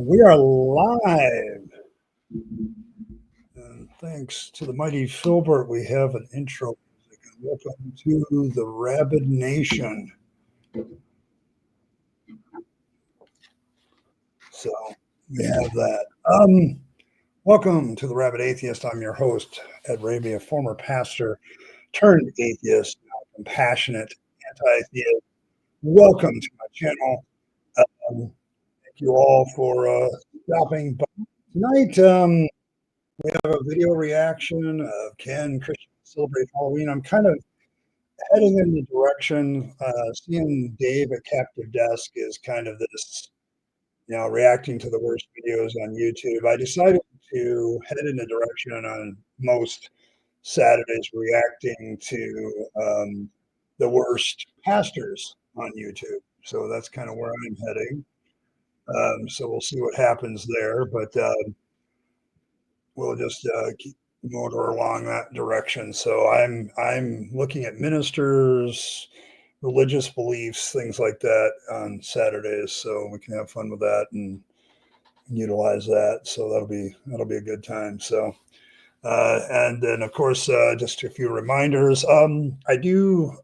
We are live. And thanks to the mighty Philbert, we have an intro music. And welcome to the Rabyd Nation. So we have that. Welcome to the Rabyd Atheist. I'm your host, Ed Raby, a former pastor turned atheist, now compassionate anti-theist. Welcome to my channel. Thank you all for stopping by tonight. We have a video reaction of Can Christians celebrate Halloween? I'm kind of heading in the direction, seeing Dave at Captive Desk is kind of this, reacting to the worst videos on YouTube. I decided to head in a direction on most Saturdays reacting to the worst pastors on YouTube. So that's kind of where I'm heading. So we'll see what happens there. But we'll just keep motor along that direction. So I'm looking at ministers, religious beliefs, things like that on Saturdays, so we can have fun with that and utilize that. So that'll be a good time. So and then of course just a few reminders. I do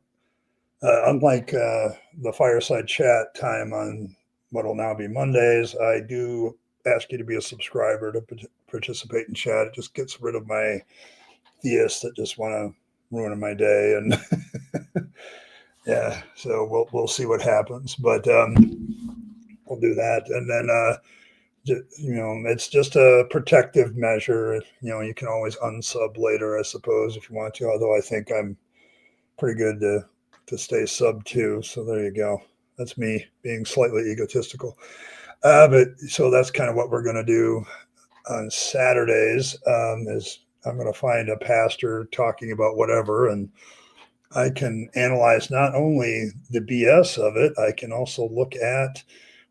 unlike the fireside chat time on what will now be Mondays, I do ask you to be a subscriber to participate in chat. It just gets rid of my theists that just want to ruin my day, and yeah, so we'll see what happens, but we'll do that. And then it's just a protective measure. You can always unsub later, I suppose, if you want to, although I think I'm pretty good to stay sub too. So there you go. That's me being slightly egotistical. But so that's kind of what we're going to do on Saturdays, is I'm going to find a pastor talking about whatever, and I can analyze not only the BS of it, I can also look at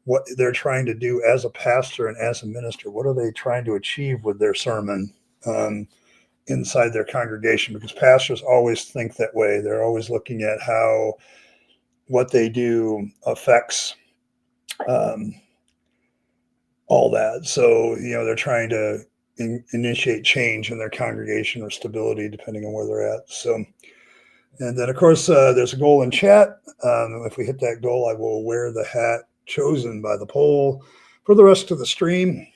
what they're trying to do as a pastor and as a minister. What are they trying to achieve with their sermon inside their congregation? Because pastors always think that way. They're always looking at how what they do affects all that. So, they're trying to initiate change in their congregation or stability, depending on where they're at. So, and then, of course, there's a goal in chat. If we hit that goal, I will wear the hat chosen by the poll for the rest of the stream.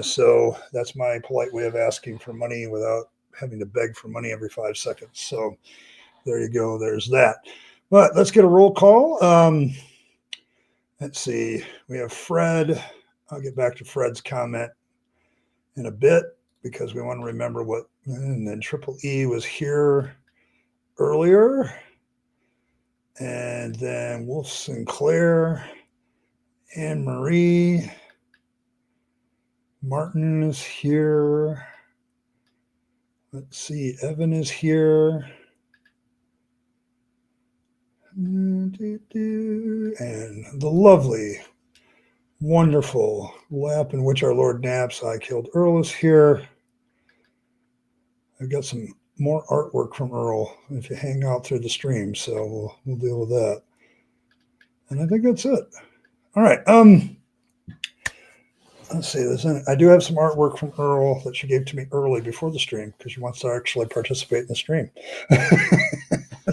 So that's my polite way of asking for money without having to beg for money every 5 seconds. So there you go. There's that. But let's get a roll call. Let's see. We have Fred. I'll get back to Fred's comment in a bit because we want to remember what, and then Triple E was here earlier. And then Wolf Sinclair, Anne Marie, Martin is here. Let's see, Evan is here. And the lovely, wonderful lap in which our Lord naps, I killed Earl is here. I've got some more artwork from Earl if you hang out through the stream, so we'll deal with that. And I think that's it. All right. Let's see. I do have some artwork from Earl that she gave to me early before the stream because she wants to actually participate in the stream.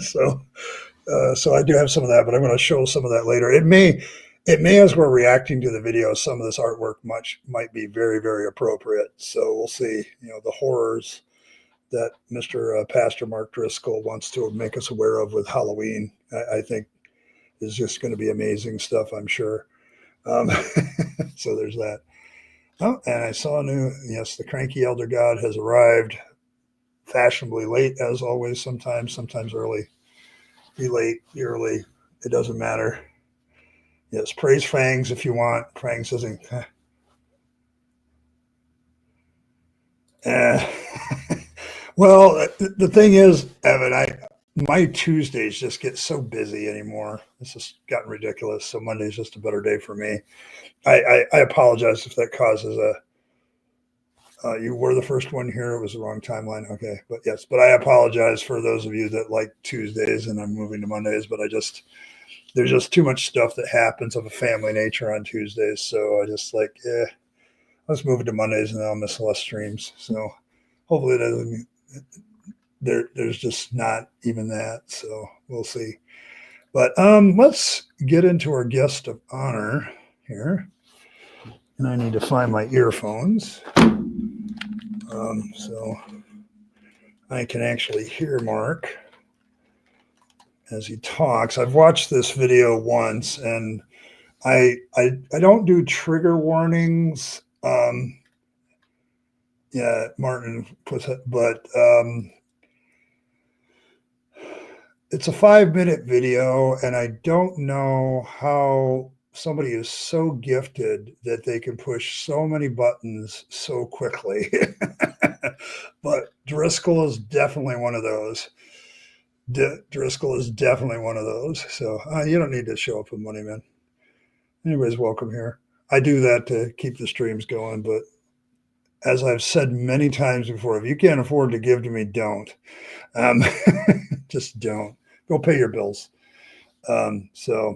So I do have some of that, but I'm going to show some of that later. It may, as we're reacting to the video, some of this artwork might be very, very appropriate. So we'll see. The horrors that Mr. Pastor Mark Driscoll wants to make us aware of with Halloween, I think is just going to be amazing stuff, I'm sure. So there's that. Oh, and I saw the cranky elder god has arrived fashionably late, as always, sometimes early. Be late, be early, it doesn't matter. Yes, praise Fangs if you want. Fangs doesn't. Well, the thing is, Evan, my Tuesdays just get so busy anymore. It's just gotten ridiculous. So Monday's just a better day for me. I apologize if that causes you were the first one here. It was the wrong timeline. Okay. But yes, but I apologize for those of you that like Tuesdays and I'm moving to Mondays, but there's just too much stuff that happens of a family nature on Tuesdays. So I just let's move it to Mondays, and then I'll miss less streams. So hopefully there's just not even that. So we'll see. But let's get into our guest of honor here. And I need to find my earphones so I can actually hear Mark as he talks. I've watched this video once, and I don't do trigger warnings. Yeah, Martin puts it, but it's a 5-minute video, and I don't know how somebody is so gifted that they can push so many buttons so quickly. But Driscoll is definitely one of those. Driscoll is definitely one of those. So you don't need to show up with money, man. Anybody's welcome here. I do that to keep the streams going, but as I've said many times before, if you can't afford to give to me, don't. Just don't. Go pay your bills. So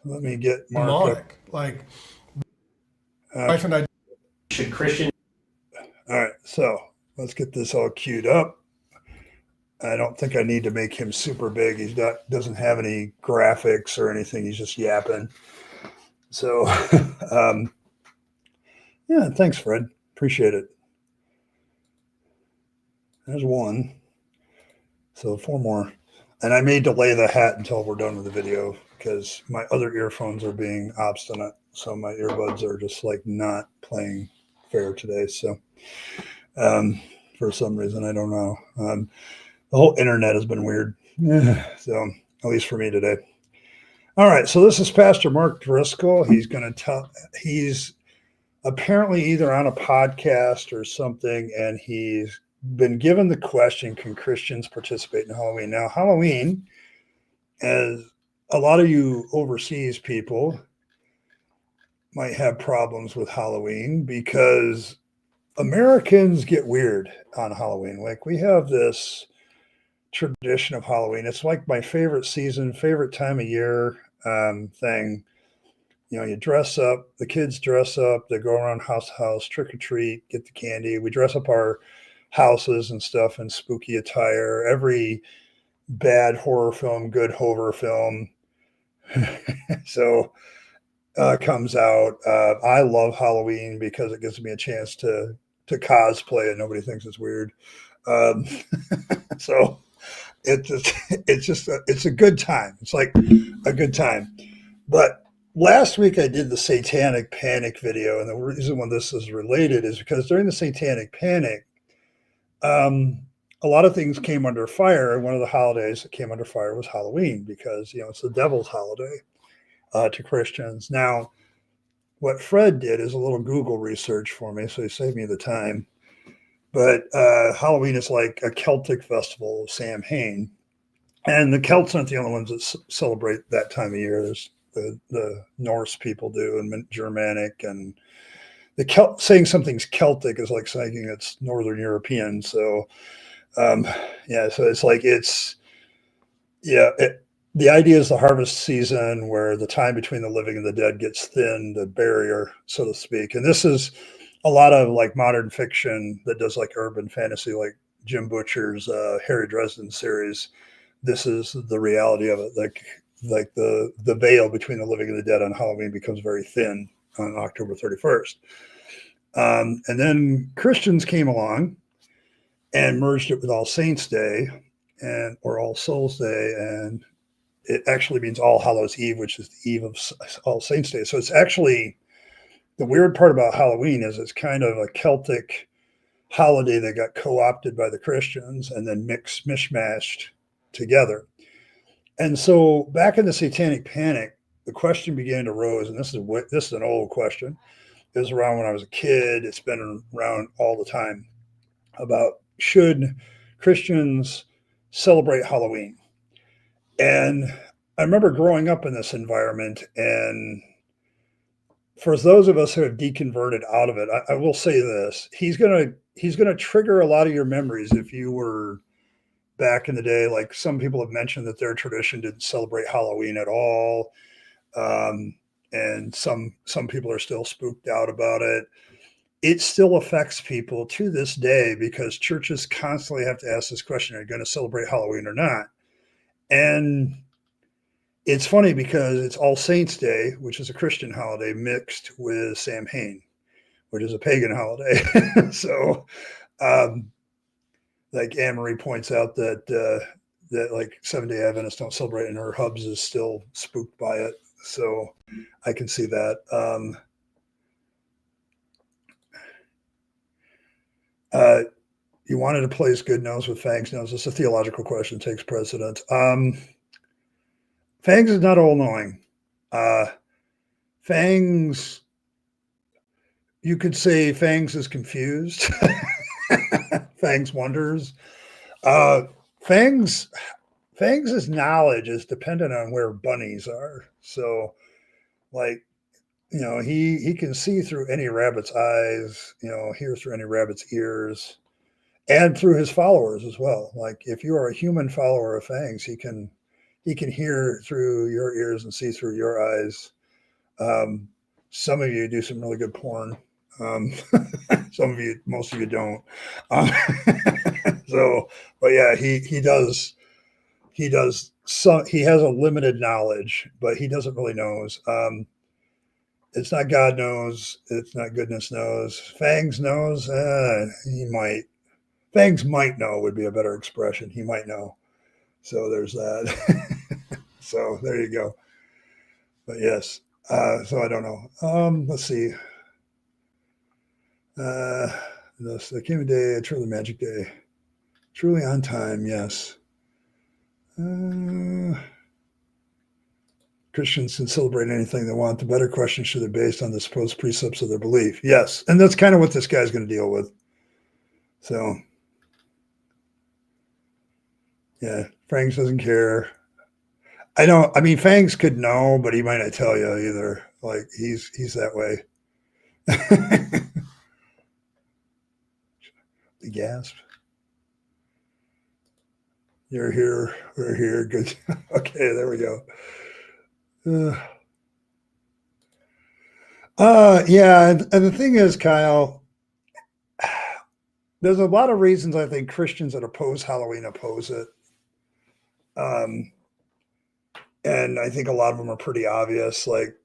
let me get Mark up. Like, wife and I should Christian. All right, so let's get this all queued up. I don't think I need to make him super big. He's not doesn't have any graphics or anything. He's just yapping. So yeah, thanks, Fred. Appreciate it. There's one. So 4 more. And I may delay the hat until we're done with the video because my other earphones are being obstinate. So my earbuds are just like not playing fair today. So for some reason, I don't know. The whole internet has been weird. So at least for me today. All right. So this is Pastor Mark Driscoll. He's going to tell, he's apparently either on a podcast or something, and he's been given the question, can Christians participate in Halloween? Now, Halloween, as a lot of you overseas people might have problems with Halloween because Americans get weird on Halloween. Like we have this tradition of Halloween. It's like my favorite season, favorite time of year thing. You know, you dress up, the kids dress up, they go around house to house, trick or treat, get the candy. We dress up our houses and stuff in spooky attire. Every bad horror film, good horror film comes out. I love Halloween because it gives me a chance to cosplay and nobody thinks it's weird. So it's a good time. It's like a good time. But last week I did the Satanic Panic video, and the reason why this is related is because during the Satanic Panic, a lot of things came under fire, and one of the holidays that came under fire was Halloween because, you know, it's the devil's holiday to Christians. Now, what Fred did is a little Google research for me, so he saved me the time. But Halloween is like a Celtic festival of Samhain, and the Celts aren't the only ones that celebrate that time of year. There's the Norse people do, and Germanic, and the saying something's Celtic is like saying it's Northern European. So, yeah, so it's like the idea is the harvest season where the time between the living and the dead gets thinned, the barrier, so to speak. And this is a lot of like modern fiction that does like urban fantasy, like Jim Butcher's Harry Dresden series. This is the reality of it. Like the veil between the living and the dead on Halloween becomes very thin on October 31st. And then Christians came along and merged it with All Saints Day or All Souls Day. And it actually means All Hallows Eve, which is the eve of All Saints Day. So it's actually, the weird part about Halloween is it's kind of a Celtic holiday that got co-opted by the Christians and then mishmashed together. And so back in the Satanic Panic, the question began to arise, and this is an old question. It was around when I was a kid. It's been around all the time about should Christians celebrate Halloween? And I remember growing up in this environment, and for those of us who have deconverted out of it, I will say this: he's gonna trigger a lot of your memories if you were back in the day. Like some people have mentioned that their tradition didn't celebrate Halloween at all, and some people are still spooked out about it. it still affects people to this day because churches constantly have to ask this question: are you going to celebrate Halloween or not? And it's funny because it's All Saints Day, which is a Christian holiday, mixed with Samhain, which is a pagan holiday. So, um, like Anne Marie points out that like Seventh-day Adventists don't celebrate, and her hubs is still spooked by it. So I can see that. You wanted to place good nose with Fangs nose. It's a theological question, takes precedence. Fangs is not all knowing. Fangs, you could say Fangs is confused. Fangs wonders. Fangs' knowledge is dependent on where bunnies are. So, like, he can see through any rabbit's eyes, hear through any rabbit's ears, and through his followers as well. Like, if you are a human follower of Fangs, he can hear through your ears and see through your eyes. Some of you do some really good porn. Some of you, most of you don't. So, but yeah, he does. He has a limited knowledge, but he doesn't really knows. It's not God knows. It's not goodness knows. Fangs knows. He might. Fangs might know would be a better expression. He might know. So there's that. So there you go. But yes. So I don't know. Let's see. The King Day, truly magic day. Truly on time, yes. Christians can celebrate anything they want. The better question, should they based on the supposed precepts of their belief? Yes. And that's kind of what this guy's going to deal with. So, yeah, Fangs doesn't care. I mean, Fangs could know, but he might not tell you either. Like, he's that way. The gasp. You're here. We're here. Good. Okay, there we go. Yeah, and the thing is, Kyle, there's a lot of reasons I think Christians that oppose Halloween oppose it. And I think a lot of them are pretty obvious. Like,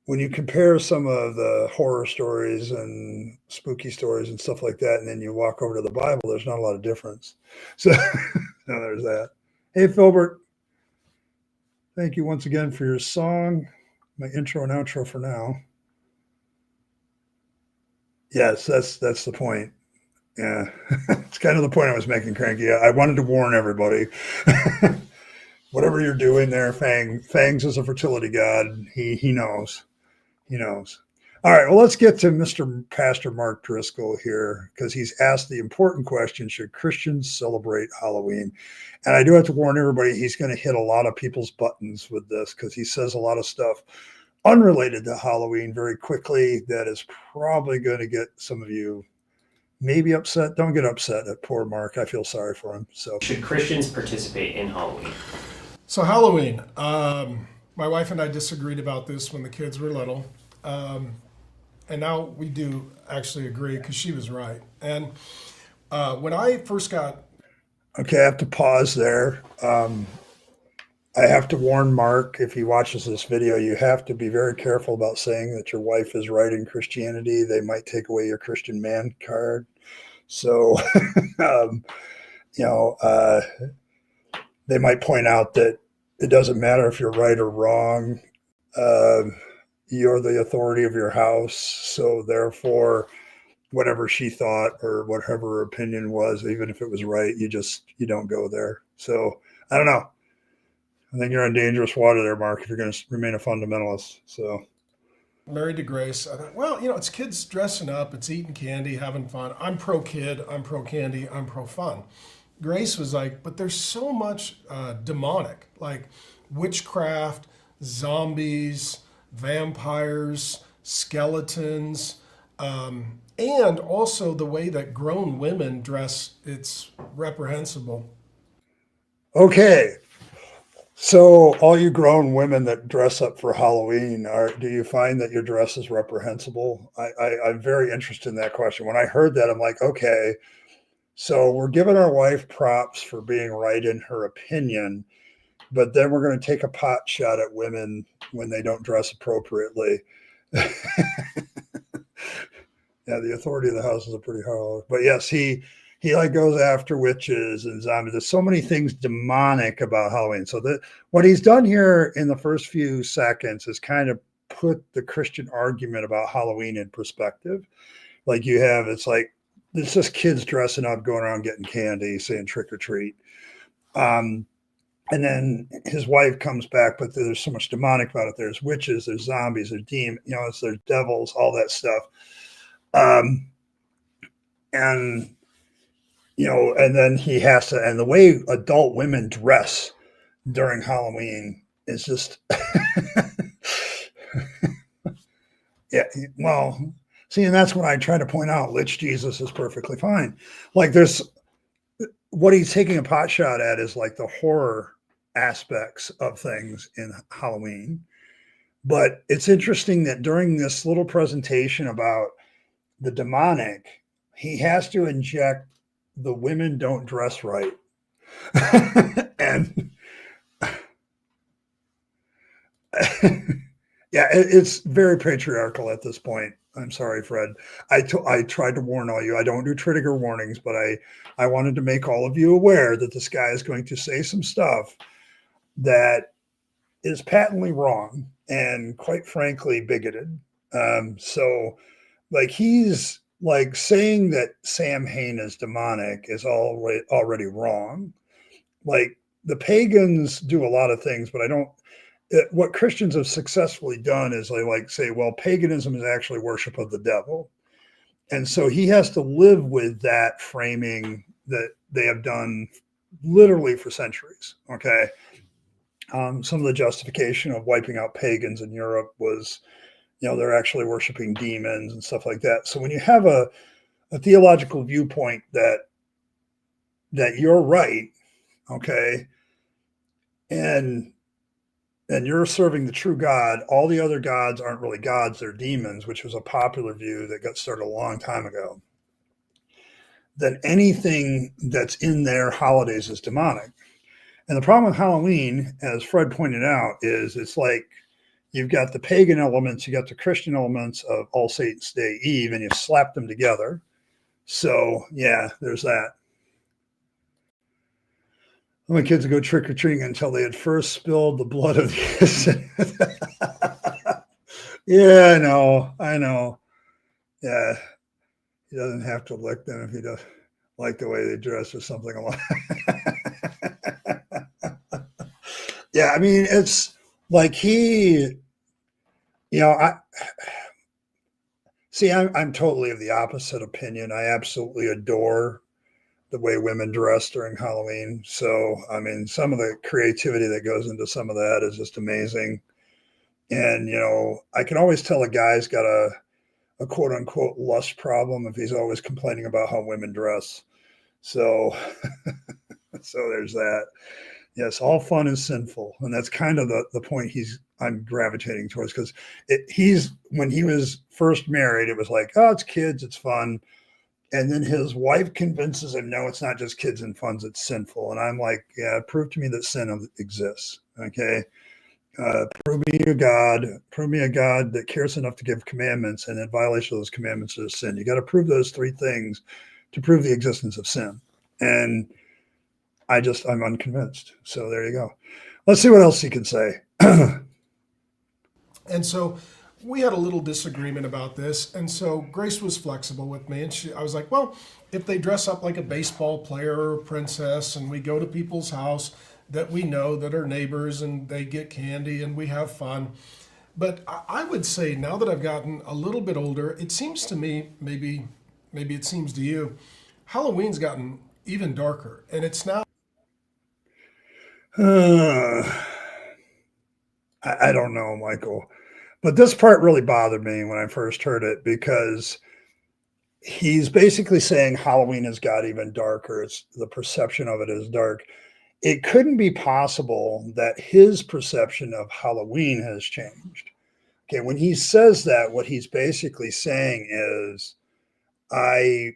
when you compare some of the horror stories and spooky stories and stuff like that, and then you walk over to the Bible, there's not a lot of difference. So no, there's that. Hey, Philbert, thank you once again for your song. My intro and outro for now. Yes, that's the point. Yeah, it's kind of the point I was making, Cranky. I wanted to warn everybody. Whatever you're doing there, Fangs is a fertility god. He knows. He knows. All right, well, let's get to Mr. Pastor Mark Driscoll here, because he's asked the important question: should Christians celebrate Halloween? And I do have to warn everybody, he's going to hit a lot of people's buttons with this, because he says a lot of stuff unrelated to Halloween very quickly that is probably going to get some of you maybe upset. Don't get upset at poor Mark. I feel sorry for him. So, should Christians participate in Halloween? So Halloween, my wife and I disagreed about this when the kids were little. And now we do actually agree, because she was right. And when I first got... Okay, I have to pause there. I have to warn Mark, if he watches this video, you have to be very careful about saying that your wife is right in Christianity. They might take away your Christian man card. So, they might point out that it doesn't matter if you're right or wrong. You're the authority of your house. So therefore, whatever she thought or whatever her opinion was, even if it was right, you don't go there. So I don't know. I think you're on dangerous water there, Mark, if you're going to remain a fundamentalist. So, married to Grace, I thought, well, it's kids dressing up, it's eating candy, having fun. I'm pro kid, I'm pro candy, I'm pro fun. Grace was like, but there's so much demonic, like witchcraft, zombies, vampires, skeletons, and also the way that grown women dress, it's reprehensible. Okay. So, all you grown women that dress up for Halloween, do you find that your dress is reprehensible? I'm very interested in that question. When I heard that, I'm like, okay, so we're giving our wife props for being right in her opinion, but then we're going to take a pot shot at women when they don't dress appropriately. Yeah, the authority of the house is a pretty hard. But yes, he like goes after witches and zombies. There's so many things demonic about Halloween. So that what he's done here in the first few seconds is kind of put the Christian argument about Halloween in perspective. Like you have, it's just kids dressing up, going around getting candy, saying trick or treat. Um, and then his wife comes back, but there's so much demonic about it. There's witches, there's zombies, there's demons, there's devils, all that stuff. And and then he has to, and the way adult women dress during Halloween is just, yeah. Well, see, and that's what I try to point out. Lich Jesus is perfectly fine. Like what he's taking a pot shot at is like the horror aspects of things in Halloween. But it's interesting that during this little presentation about the demonic, he has to inject the women don't dress right. And yeah, it's very patriarchal at this point. I'm sorry, Fred. I tried to warn all you. I don't do trigger warnings, but I wanted to make all of you aware that this guy is going to say some stuff that is patently wrong and quite frankly bigoted. So like he's like saying that Sam Hain is demonic is already wrong. Like the pagans do a lot of things, but what Christians have successfully done is they like say, well, paganism is actually worship of the devil. And so he has to live with that framing that they have done literally for centuries. Okay. Some of the justification of wiping out pagans in Europe was, they're actually worshiping demons and stuff like that. So when you have a theological viewpoint that you're right, okay, and you're serving the true God, all the other gods aren't really gods, they're demons, which was a popular view that got started a long time ago, then anything that's in their holidays is demonic. And the problem with Halloween, as Fred pointed out, is it's like you've got the pagan elements, you got the Christian elements of All Saints' Day Eve, and you slap them together. So, yeah, there's that. My kids would go trick-or-treating until they had first spilled the blood of the Yeah, I know. Yeah, he doesn't have to lick them if he doesn't like the way they dress or something along. Yeah, I mean, it's like I'm totally of the opposite opinion. I absolutely adore the way women dress during Halloween. So, I mean, some of the creativity that goes into some of that is just amazing. And, I can always tell a guy's got a quote unquote lust problem if he's always complaining about how women dress. So, so there's that. Yes, all fun is sinful. And that's kind of the point I'm gravitating towards, because when he was first married, it was like, oh, it's kids, it's fun. And then his wife convinces him, no, it's not just kids and fun, it's sinful. And I'm like, yeah, prove to me that sin exists. Okay. Prove me a God that cares enough to give commandments, and in violation of those commandments is sin. You got to prove those three things to prove the existence of sin. And I'm unconvinced. So there you go. Let's see what else he can say. And so we had a little disagreement about this. And so Grace was flexible with me. And I was like, well, if they dress up like a baseball player or a princess and we go to people's house that we know that are neighbors and they get candy and we have fun. But I would say now that I've gotten a little bit older, it seems to me, maybe it seems to you, Halloween's gotten even darker. And it's now. I don't know, Michael. But this part really bothered me when I first heard it, because he's basically saying Halloween has got even darker. It's the perception of it is dark. it couldn't be possible that his perception of Halloween has changed. Okay, when he says that, what he's basically saying is, I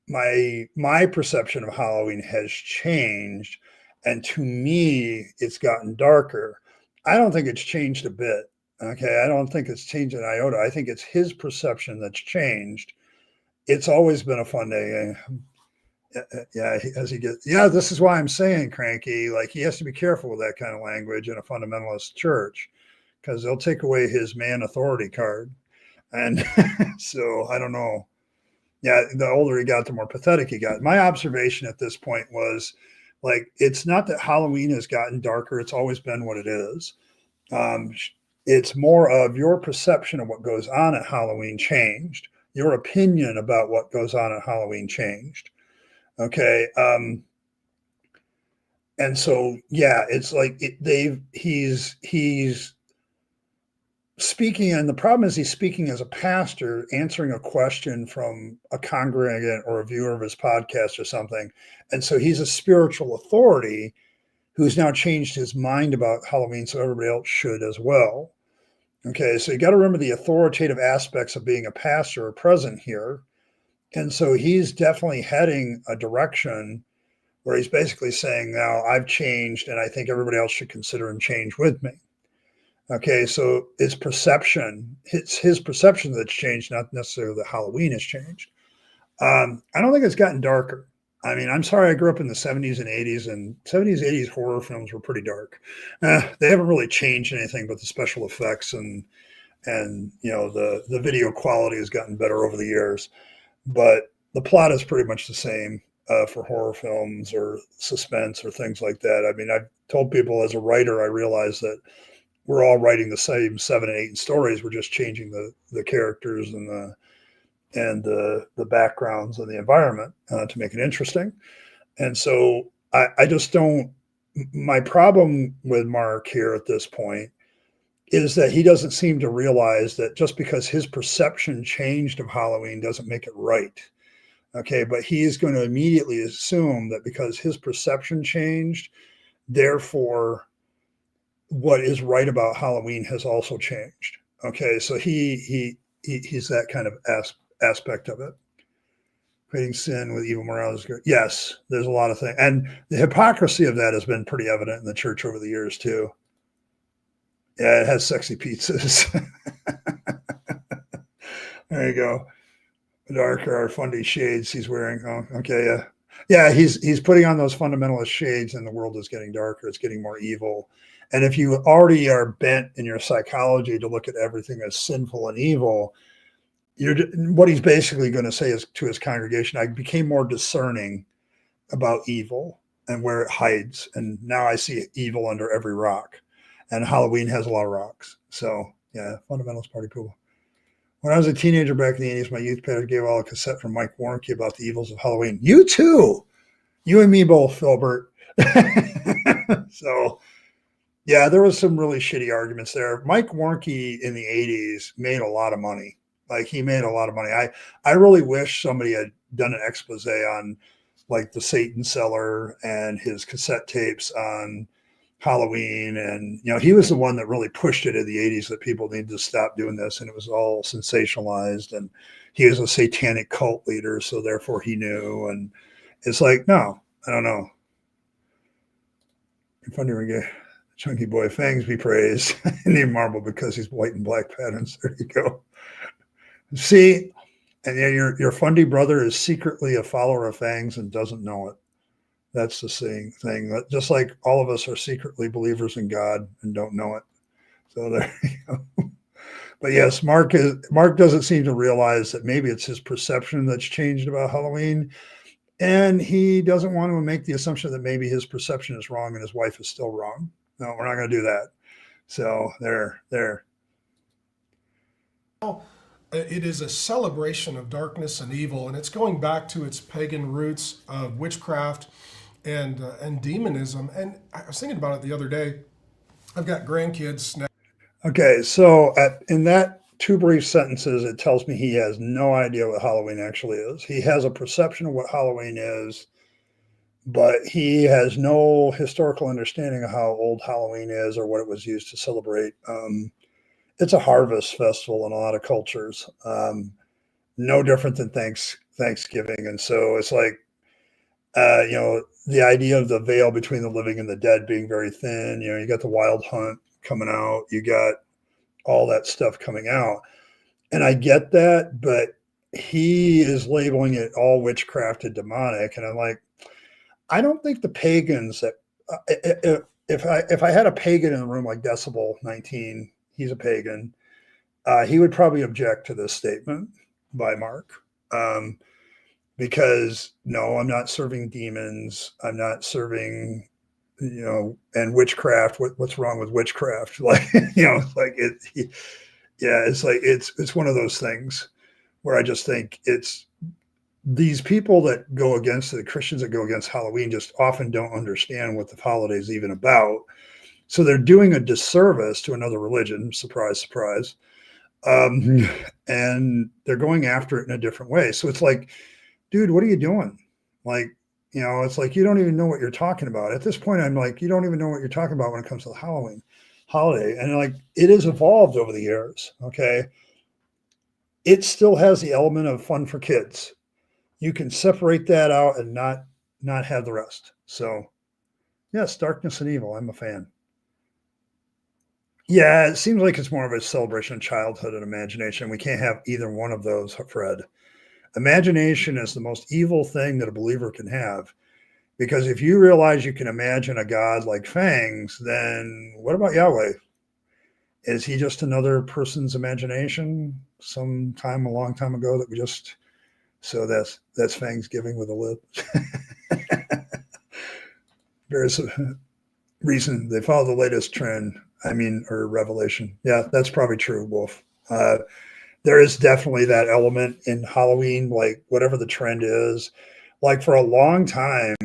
my perception of Halloween has changed, and to me, it's gotten darker. I don't think it's changed a bit. Okay, I don't think it's changed an iota. I think it's his perception that's changed. It's always been a fun day. Yeah, as he gets, yeah, this is why I'm saying, Cranky, like he has to be careful with that kind of language in a fundamentalist church because they'll take away his man authority card. And so I don't know. Yeah, the older he got, the more pathetic he got. My observation at this point was like, it's not that Halloween has gotten darker. It's always been what it is. Um, it's more of your perception of what goes on at Halloween changed. Your opinion about what goes on at Halloween changed. Okay. And so, yeah, it's like he's speaking, and the problem is he's speaking as a pastor, answering a question from a congregant or a viewer of his podcast or something. And so he's a spiritual authority who's now changed his mind about Halloween, so everybody else should as well. Okay, so you got to remember the authoritative aspects of being a pastor are present here. And so he's definitely heading a direction where he's basically saying, now I've changed and I think everybody else should consider and change with me. Okay, so it's perception. It's his perception that's changed, not necessarily that Halloween has changed. I don't think it's gotten darker. I mean, I'm sorry, I grew up in the 70s and 80s, and 70s, 80s horror films were pretty dark. They haven't really changed anything but the special effects and the video quality has gotten better over the years. But the plot is pretty much the same for horror films or suspense or things like that. I mean, I've told people as a writer, I realize that we're all writing the same 7 and 8 stories. We're just changing the characters and the backgrounds and the environment to make it interesting. And so I just don't. My problem with Mark here at this point is that he doesn't seem to realize that just because his perception changed of Halloween doesn't make it right. Okay, but he is going to immediately assume that because his perception changed, therefore what is right about Halloween has also changed. Okay, so he's that kind of aspect of it. Creating sin with evil morality is good. Yes, there's a lot of things. And the hypocrisy of that has been pretty evident in the church over the years too. Yeah, it has sexy pizzas. There you go. Darker are fundy shades he's wearing. Oh, okay, yeah. Yeah, he's putting on those fundamentalist shades and the world is getting darker. It's getting more evil. And if you already are bent in your psychology to look at everything as sinful and evil, what he's basically going to say is to his congregation, I became more discerning about evil and where it hides. And now I see evil under every rock. And Halloween has a lot of rocks. So, yeah, fundamentalist party people. When I was a teenager back in the 80s, my youth pastor gave all a cassette from Mike Warnke about the evils of Halloween. You too. You and me both, Philbert. So, yeah, there was some really shitty arguments there. Mike Warnke in the 80s made a lot of money. Like he made a lot of money. I really wish somebody had done an expose on like the Satan Seller and his cassette tapes on Halloween. And, he was the one that really pushed it in the 80s that people need to stop doing this. And it was all sensationalized. And he was a satanic cult leader. So therefore he knew. And it's like, no, I don't know. Funny when you Chunky boy, fangs be praised. Named Marble because he's white and black patterns. There you go. See, and your fundy brother is secretly a follower of fangs and doesn't know it. That's the same thing. Just like all of us are secretly believers in God and don't know it. So there you go. But yes, Mark doesn't seem to realize that maybe it's his perception that's changed about Halloween. And he doesn't want to make the assumption that maybe his perception is wrong and his wife is still wrong. No, we're not going to do that. So there. It is a celebration of darkness and evil, and it's going back to its pagan roots of witchcraft and demonism. And I was thinking about it the other day. I've got grandkids now. Okay, so in that 2 brief sentences, it tells me he has no idea what Halloween actually is. He has a perception of what Halloween is, but he has no historical understanding of how old Halloween is or what it was used to celebrate. It's a harvest festival in a lot of cultures, no different than Thanksgiving. And so it's like, the idea of the veil between the living and the dead being very thin. You got the wild hunt coming out, you got all that stuff coming out. And I get that, but he is labeling it all witchcraft and demonic. And I'm like, I don't think the pagans that, if I had a pagan in the room like Decibel 19, he's a pagan, he would probably object to this statement by Mark. Because no, I'm not serving demons. I'm not serving, and witchcraft. What's wrong with witchcraft? Like, it's like it's like it's one of those things where I just think it's these people that go against the Christians that go against Halloween just often don't understand what the holiday is even about. So they're doing a disservice to another religion. Surprise, surprise. And they're going after it in a different way. So it's like, dude, what are you doing? Like, it's like you don't even know what you're talking about. At this point, I'm like, you don't even know what you're talking about when it comes to the Halloween holiday. And like, it has evolved over the years. Okay. It still has the element of fun for kids. You can separate that out and not have the rest. So yes, darkness and evil. I'm a fan. Yeah, it seems like it's more of a celebration of childhood and imagination. We can't have either one of those, Fred. Imagination is the most evil thing that a believer can have, because if you realize you can imagine a God like Fangs, then what about Yahweh? Is he just another person's imagination sometime a long time ago that we just, so that's Fangs giving with a lip. There's a reason they follow the latest trend. Or revelation. Yeah, that's probably true, Wolf. There is definitely that element in Halloween, like whatever the trend is. Like for a long time,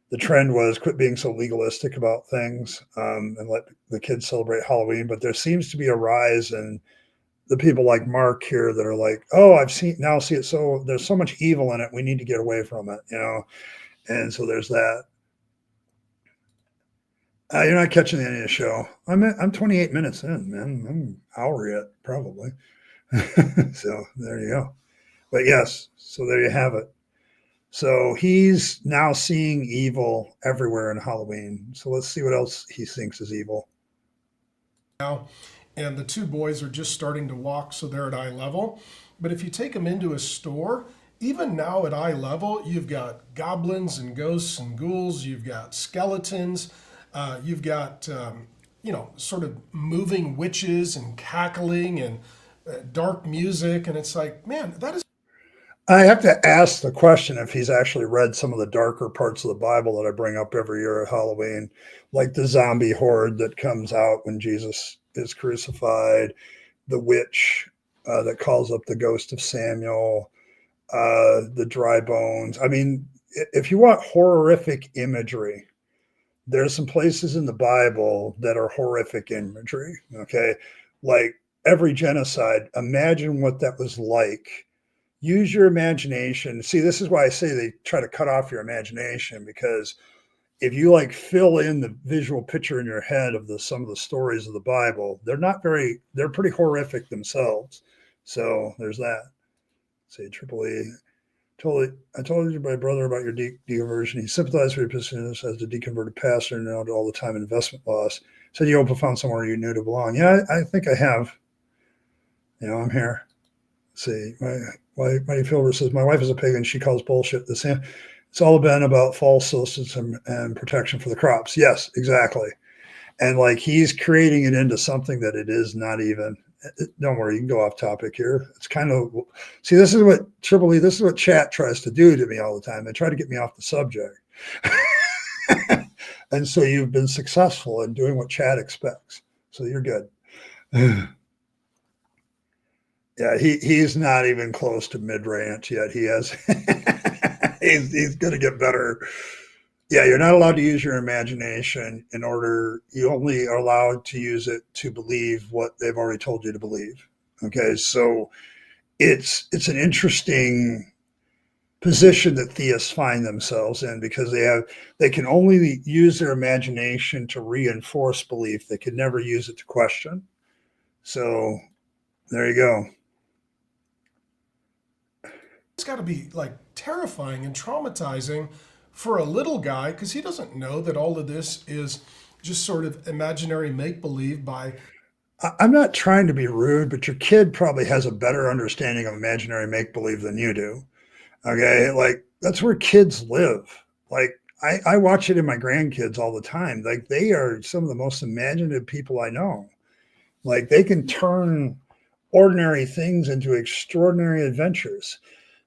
the trend was quit being so legalistic about things, and let the kids celebrate Halloween. But there seems to be a rise in the people like Mark here that are like, oh, I've see it. So there's so much evil in it. We need to get away from it, And so there's that. You're not catching the end of the show. I'm 28 minutes in, man. I'm an hour yet, probably. So there you go. But yes, so there you have it. So he's now seeing evil everywhere in Halloween. So let's see what else he thinks is evil. Now, and the two boys are just starting to walk, so they're at eye level. But if you take them into a store, even now at eye level, you've got goblins and ghosts and ghouls. You've got skeletons. You've got, sort of moving witches and cackling and dark music. And it's like, man, that is. I have to ask the question if he's actually read some of the darker parts of the Bible that I bring up every year at Halloween, like the zombie horde that comes out when Jesus is crucified, the witch that calls up the ghost of Samuel, the dry bones. If you want horrific imagery, there's some places in the Bible that are horrific imagery. Okay. Like every genocide, imagine what that was like. Use your imagination. See, this is why I say they try to cut off your imagination, because if you like fill in the visual picture in your head of some of the stories of the Bible, they're pretty horrific themselves. So there's that. Say Triple E. I told you my brother about your deconversion. He sympathized with your position as a deconverted pastor and now all the time investment loss. Said you hope found somewhere you knew to belong. Yeah, I think I have. I'm here. Let's see, my Philbert says my wife is a pagan. She calls bullshit the same. It's all been about false socialism and protection for the crops. Yes, exactly. And like he's creating it into something that it is not even. Don't worry, you can go off topic here. It's kind of, see, this is what Triple E, this is what chat tries to do to me all the time. They try to get me off the subject. And so you've been successful in doing what chat expects. So you're good. Yeah, he's not even close to mid-range yet. He has, he's going to get better. Yeah, you're not allowed to use your imagination you only are allowed to use it to believe what they've already told you to believe. Okay, so it's an interesting position that theists find themselves in, because they can only use their imagination to reinforce belief. They can never use it to question. So there you go. It's got to be like terrifying and traumatizing for a little guy, because he doesn't know that all of this is just sort of imaginary make believe by. I'm not trying to be rude, but your kid probably has a better understanding of imaginary make believe than you do. Okay. Like, that's where kids live. Like, I watch it in my grandkids all the time. Like, they are some of the most imaginative people I know. Like, they can turn ordinary things into extraordinary adventures.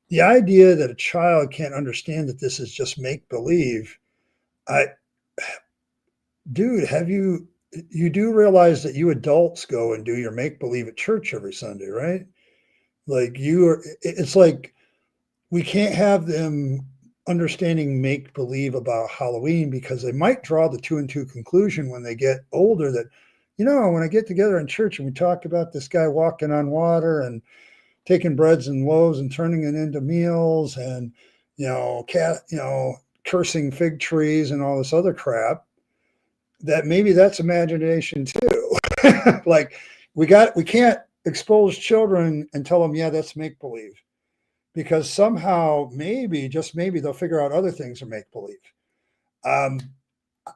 The idea that a child can't understand that this is just make believe, I, dude, you do realize that you adults go and do your make believe at church every Sunday, right? Like, it's like we can't have them understanding make believe about Halloween, because they might draw the 2 and 2 conclusion when they get older that, when I get together in church and we talk about this guy walking on water and taking breads and loaves and turning it into meals, and cursing fig trees and all this other crap, that maybe that's imagination too. Like, we can't expose children and tell them, yeah, that's make believe, because somehow, maybe, just maybe, they'll figure out other things are make believe.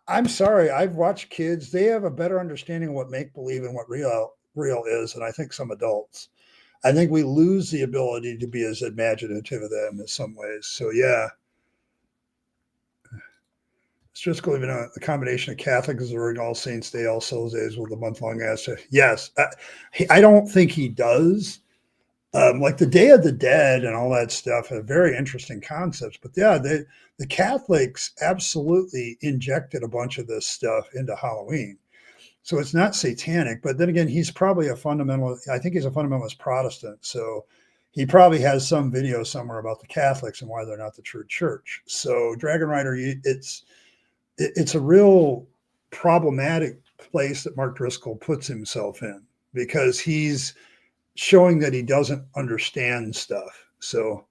I'm sorry, I've watched kids; they have a better understanding of what make believe and what real is than I think some adults. I think we lose the ability to be as imaginative of them in some ways. So yeah. Driscoll, even the combination of Catholics during All Saints Day, All Souls Days with a month-long answer. Yes, I don't think he does. Like the Day of the Dead and all that stuff are very interesting concepts. But yeah, the Catholics absolutely injected a bunch of this stuff into Halloween. So it's not satanic. But then again, he's probably I think he's a fundamentalist Protestant. So he probably has some video somewhere about the Catholics and why they're not the true church. So Dragon Rider, it's a real problematic place that Mark Driscoll puts himself in, because he's showing that he doesn't understand stuff. So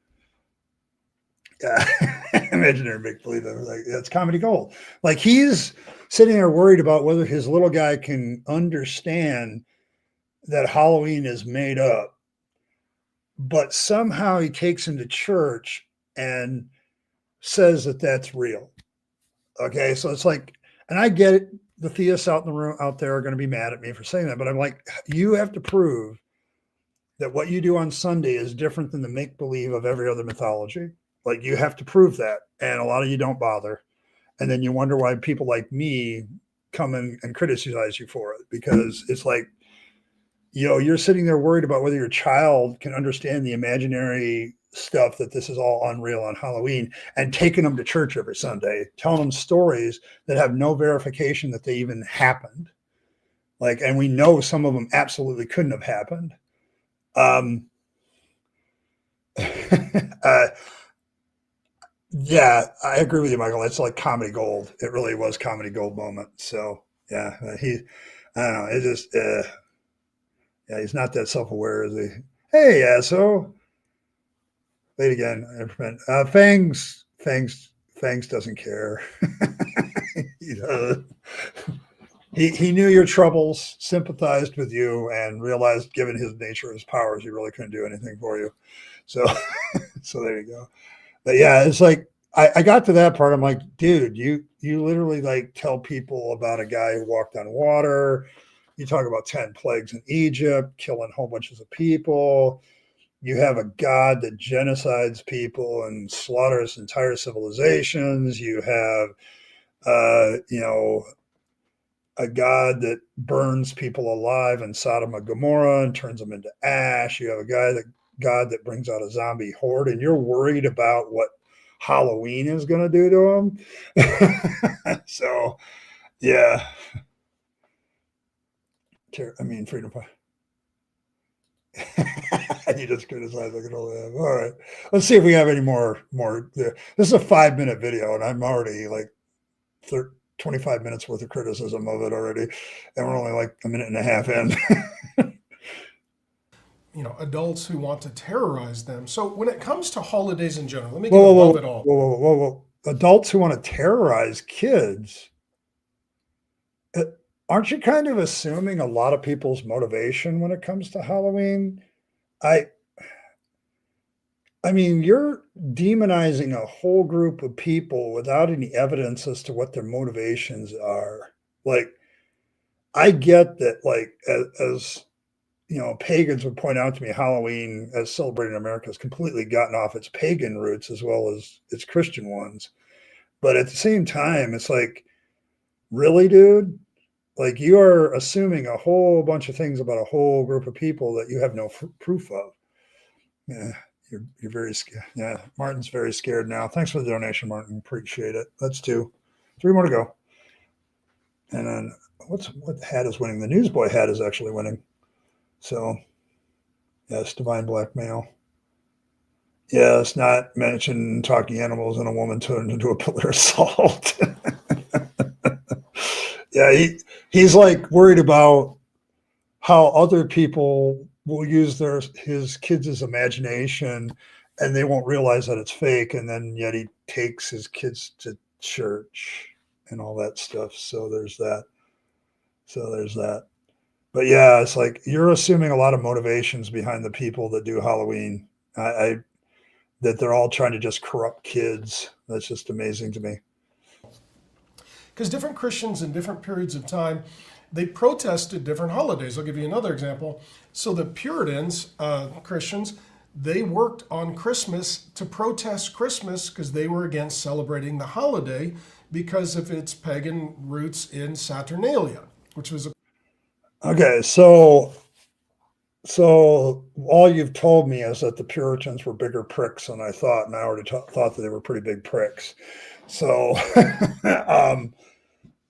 yeah, imaginary make believe, like, that's comedy gold. Like, he's sitting there worried about whether his little guy can understand that Halloween is made up, but somehow he takes him to church and says that that's real. Okay, so it's like, and I get it, the theists out there are going to be mad at me for saying that, but I'm like, you have to prove that what you do on Sunday is different than the make believe of every other mythology. Like, you have to prove that, and a lot of you don't bother, and then you wonder why people like me come in and criticize you for it, because it's like, you're sitting there worried about whether your child can understand the imaginary stuff, that this is all unreal on Halloween, and taking them to church every Sunday, telling them stories that have no verification that they even happened. Like, and we know some of them absolutely couldn't have happened. Yeah, I agree with you, Michael. It's like comedy gold. It really was comedy gold moment. So yeah, I don't know. It just, yeah, he's not that self-aware, is he? Hey, so wait again. Fangs doesn't care. He knew your troubles, sympathized with you, and realized, given his nature, his powers, he really couldn't do anything for you. So, so there you go. But yeah, it's like, I got to that part. I'm like, dude, you literally like tell people about a guy who walked on water. You talk about 10 plagues in Egypt, killing whole bunches of people. You have a God that genocides people and slaughters entire civilizations. You have, a God that burns people alive in Sodom and Gomorrah and turns them into ash. You have God that brings out a zombie horde, and you're worried about what Halloween is going to do to them. So, yeah. I mean, freedom. You just criticize. I can only have. All right. Let's see if we have any more. This is a 5-minute video, and I'm already like 25 minutes worth of criticism of it already, and we're only like a minute and a half in. adults who want to terrorize them. So when it comes to holidays in general, let me get Whoa, whoa, above whoa, it all. whoa, whoa, whoa, whoa. Adults who want to terrorize kids. Aren't you kind of assuming a lot of people's motivation when it comes to Halloween? I I mean, you're demonizing a whole group of people without any evidence as to what their motivations are. Like, I get that, like, as pagans would point out to me, Halloween, as celebrated in America, has completely gotten off its pagan roots as well as its Christian ones. But at the same time, it's like, really, dude? Like, you are assuming a whole bunch of things about a whole group of people that you have no proof of. Yeah, you're very scared. Yeah, Martin's very scared now. Thanks for the donation, Martin. Appreciate it. That's two. Three more to go. And then what hat is winning? The Newsboy hat is actually winning. So yes, divine blackmail. Yes, not mention talking animals and a woman turned into a pillar of salt. Yeah, he's like worried about how other people will use his kids' imagination and they won't realize that it's fake, and then yet he takes his kids to church and all that stuff. So there's that. But yeah, it's like you're assuming a lot of motivations behind the people that do Halloween. I that they're all trying to just corrupt kids. That's just amazing to me. Because different Christians in different periods of time, they protested different holidays. I'll give you another example. So the Puritans, Christians, they worked on Christmas to protest Christmas because they were against celebrating the holiday because of its pagan roots in Saturnalia, which was a Okay, so all you've told me is that the Puritans were bigger pricks than I thought, and I already thought that they were pretty big pricks. So,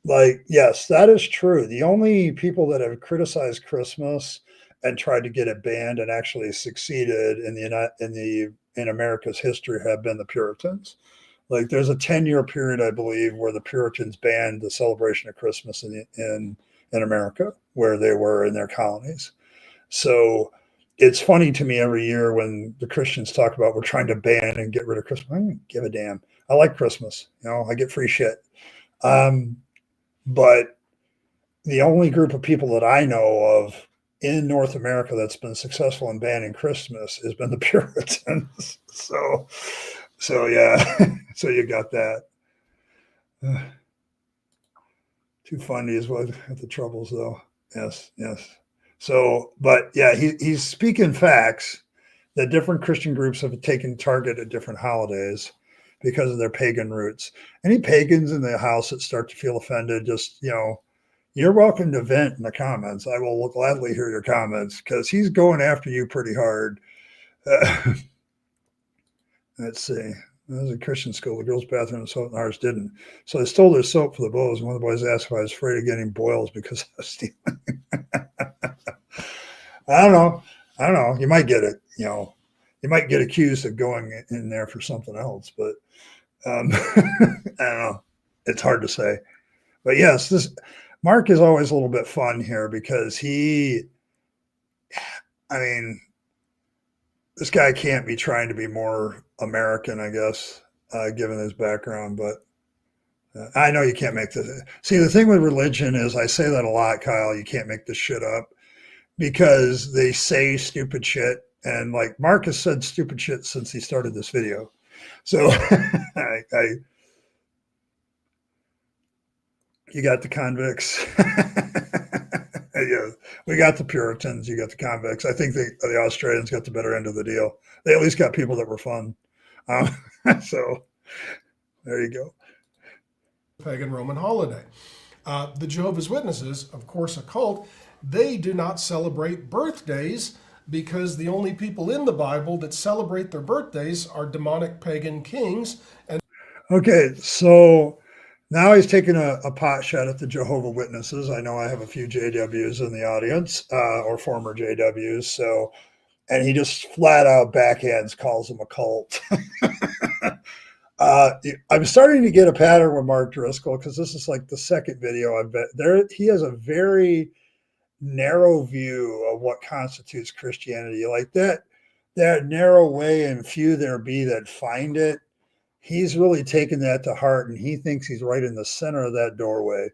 like, yes, that is true. The only people that have criticized Christmas and tried to get it banned and actually succeeded in America's history have been the Puritans. Like, there's a 10-year period, I believe, where the Puritans banned the celebration of Christmas in America, where they were in their colonies. So it's funny to me every year when the Christians talk about we're trying to ban and get rid of Christmas. I don't give a damn. I like Christmas. I get free shit. But the only group of people that I know of in North America that's been successful in banning Christmas has been the Puritans. So yeah, so you got that. Too funny is what the troubles though. Yes. So, but yeah, he's speaking facts that different Christian groups have taken target at different holidays because of their pagan roots. Any pagans in the house that start to feel offended, just, you're welcome to vent in the comments. I will gladly hear your comments because he's going after you pretty hard. Let's see. That was a Christian school. The girls' bathroom was soap and ours didn't. So they stole their soap for the boys. One of the boys asked if I was afraid of getting boils because I was stealing. I don't know. You might get it. You might get accused of going in there for something else, but I don't know. It's hard to say. But yes, this Mark is always a little bit fun here because this guy can't be trying to be more American, I guess, given his background. But I know you can't make this. See, the thing with religion is, I say that a lot, Kyle. You can't make this shit up because they say stupid shit. And like Mark has said stupid shit since he started this video. So you got the convicts. Yeah, we got the Puritans. You got the convicts. I think the Australians got the better end of the deal. They at least got people that were fun. So there you go. pagan Roman holiday. The Jehovah's Witnesses, of course, a cult, they do not celebrate birthdays because the only people in the Bible that celebrate their birthdays are demonic pagan kings. And okay, so now he's taking a pot shot at the Jehovah Witnesses. I know I have a few JWs in the audience, or former JWs. So, and he just flat out backhands calls them a cult. I'm starting to get a pattern with Mark Driscoll because this is like the second video I've been there. He has a very narrow view of what constitutes Christianity, like that narrow way and few there be that find it. He's really taken that to heart, and he thinks he's right in the center of that doorway.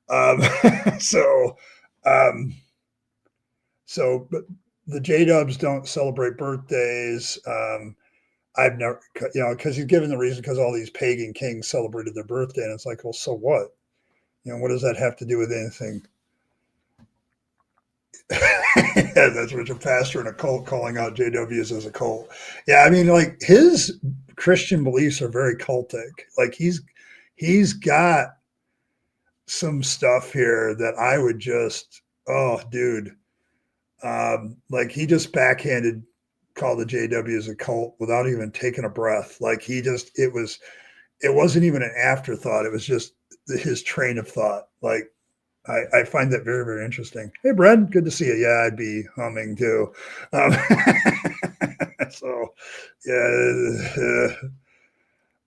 Um, so, um, but the J Dubs don't celebrate birthdays. I've never, because he's given the reason because all these pagan kings celebrated their birthday, and it's like, well, so what? What does that have to do with anything? Yeah, that's what a pastor in a cult calling out JWs as a cult. Yeah, I mean, like his Christian beliefs are very cultic. Like he's got some stuff here that I would just, oh, dude, like he just backhanded called the JWs a cult without even taking a breath. Like it wasn't even an afterthought. It was just his train of thought. Like I find that very, very interesting. Hey, Brad, good to see you. Yeah, I'd be humming too. So, yeah,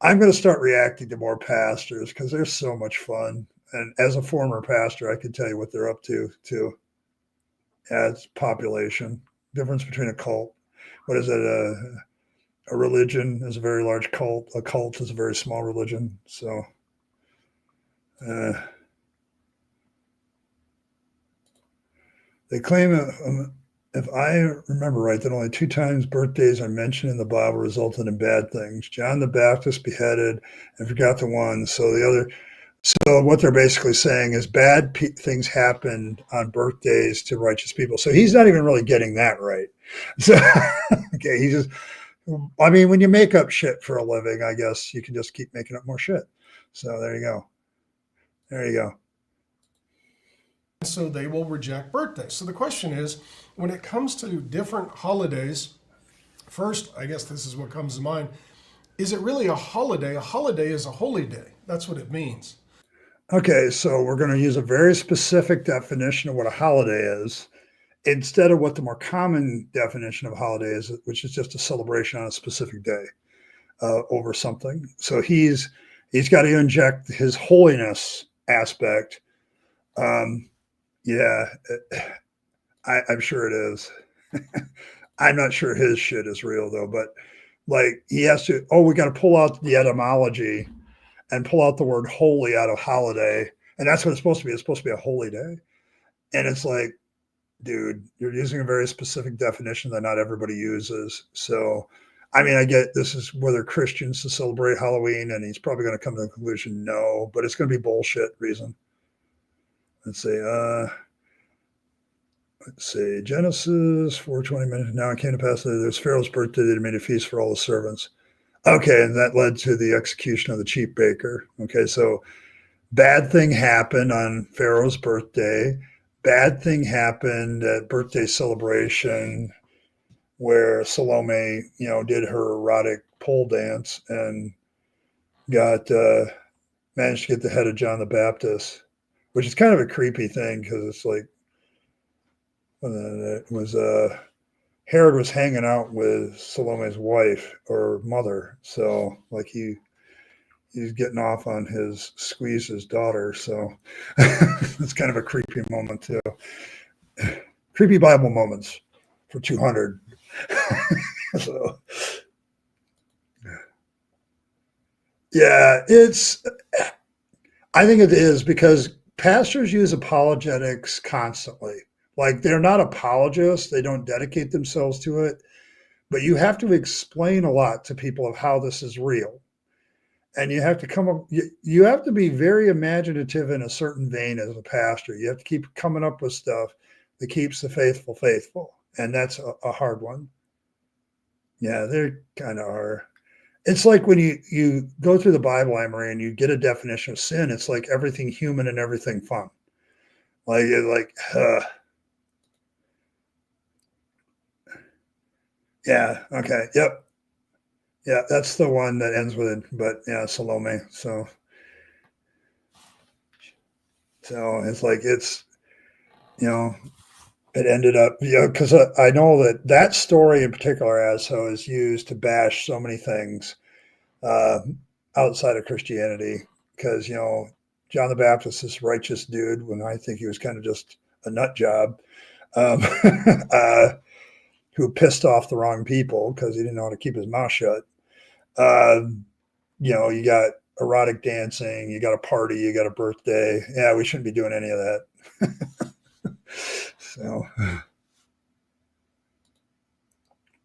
I'm going to start reacting to more pastors because they're so much fun. And as a former pastor, I can tell you what they're up to too. Yeah, it's population. Difference between a cult. What is it? A religion is a very large cult. A cult is a very small religion. So, they claim, if I remember right, that only 2 times birthdays are mentioned in the Bible resulted in bad things. John the Baptist beheaded and forgot the one. So what they're basically saying is bad things happened on birthdays to righteous people. So he's not even really getting that right. So, okay, I mean, when you make up shit for a living, I guess you can just keep making up more shit. So there you go. There you go. So they will reject birthdays. So the question is, when it comes to different holidays, first, I guess this is what comes to mind. Is it really a holiday? A holiday is a holy day. That's what it means. Okay, so we're going to use a very specific definition of what a holiday is instead of what the more common definition of a holiday is, which is just a celebration on a specific day over something. So he's got to inject his holiness aspect. Yeah, I'm sure it is. I'm not sure his shit is real though, but like he has to. Oh, we got to pull out the etymology and pull out the word holy out of holiday. And that's what it's supposed to be. It's supposed to be a holy day. And it's like, dude, you're using a very specific definition that not everybody uses. So, I mean, I get this is whether Christians to celebrate Halloween, and he's probably going to come to the conclusion, no, but it's going to be bullshit reason. Let's see, Genesis 4:20 minutes. Now it came to pass that there's Pharaoh's birthday. They made a feast for all the servants. Okay, and that led to the execution of the chief baker. Okay, so bad thing happened on Pharaoh's birthday. Bad thing happened at birthday celebration where Salome, did her erotic pole dance and managed to get the head of John the Baptist, which is kind of a creepy thing because it's like it was Herod was hanging out with Salome's wife or mother, so like he's getting off on his squeeze daughter. So it's kind of a creepy moment too. Creepy Bible moments for 200. So yeah, I think it is because pastors use apologetics constantly. Like they're not apologists. They don't dedicate themselves to it, but you have to explain a lot to people of how this is real. And you have to come up, you have to be very imaginative in a certain vein as a pastor. You have to keep coming up with stuff that keeps the faithful faithful. And that's a hard one. Yeah, they kind of are. It's like when you go through the Bible, Amory, and you get a definition of sin, it's like everything human and everything fun. Yeah, okay, yep. Yeah, that's the one that ends with it, but yeah, Salome. So it's like it ended up, because I know that story in particular, is used to bash so many things outside of Christianity, because John the Baptist, this righteous dude, when I think he was kind of just a nut job, um, who pissed off the wrong people because he didn't know how to keep his mouth shut. Uh, you got erotic dancing, you got a party, you got a birthday. Yeah, we shouldn't be doing any of that. So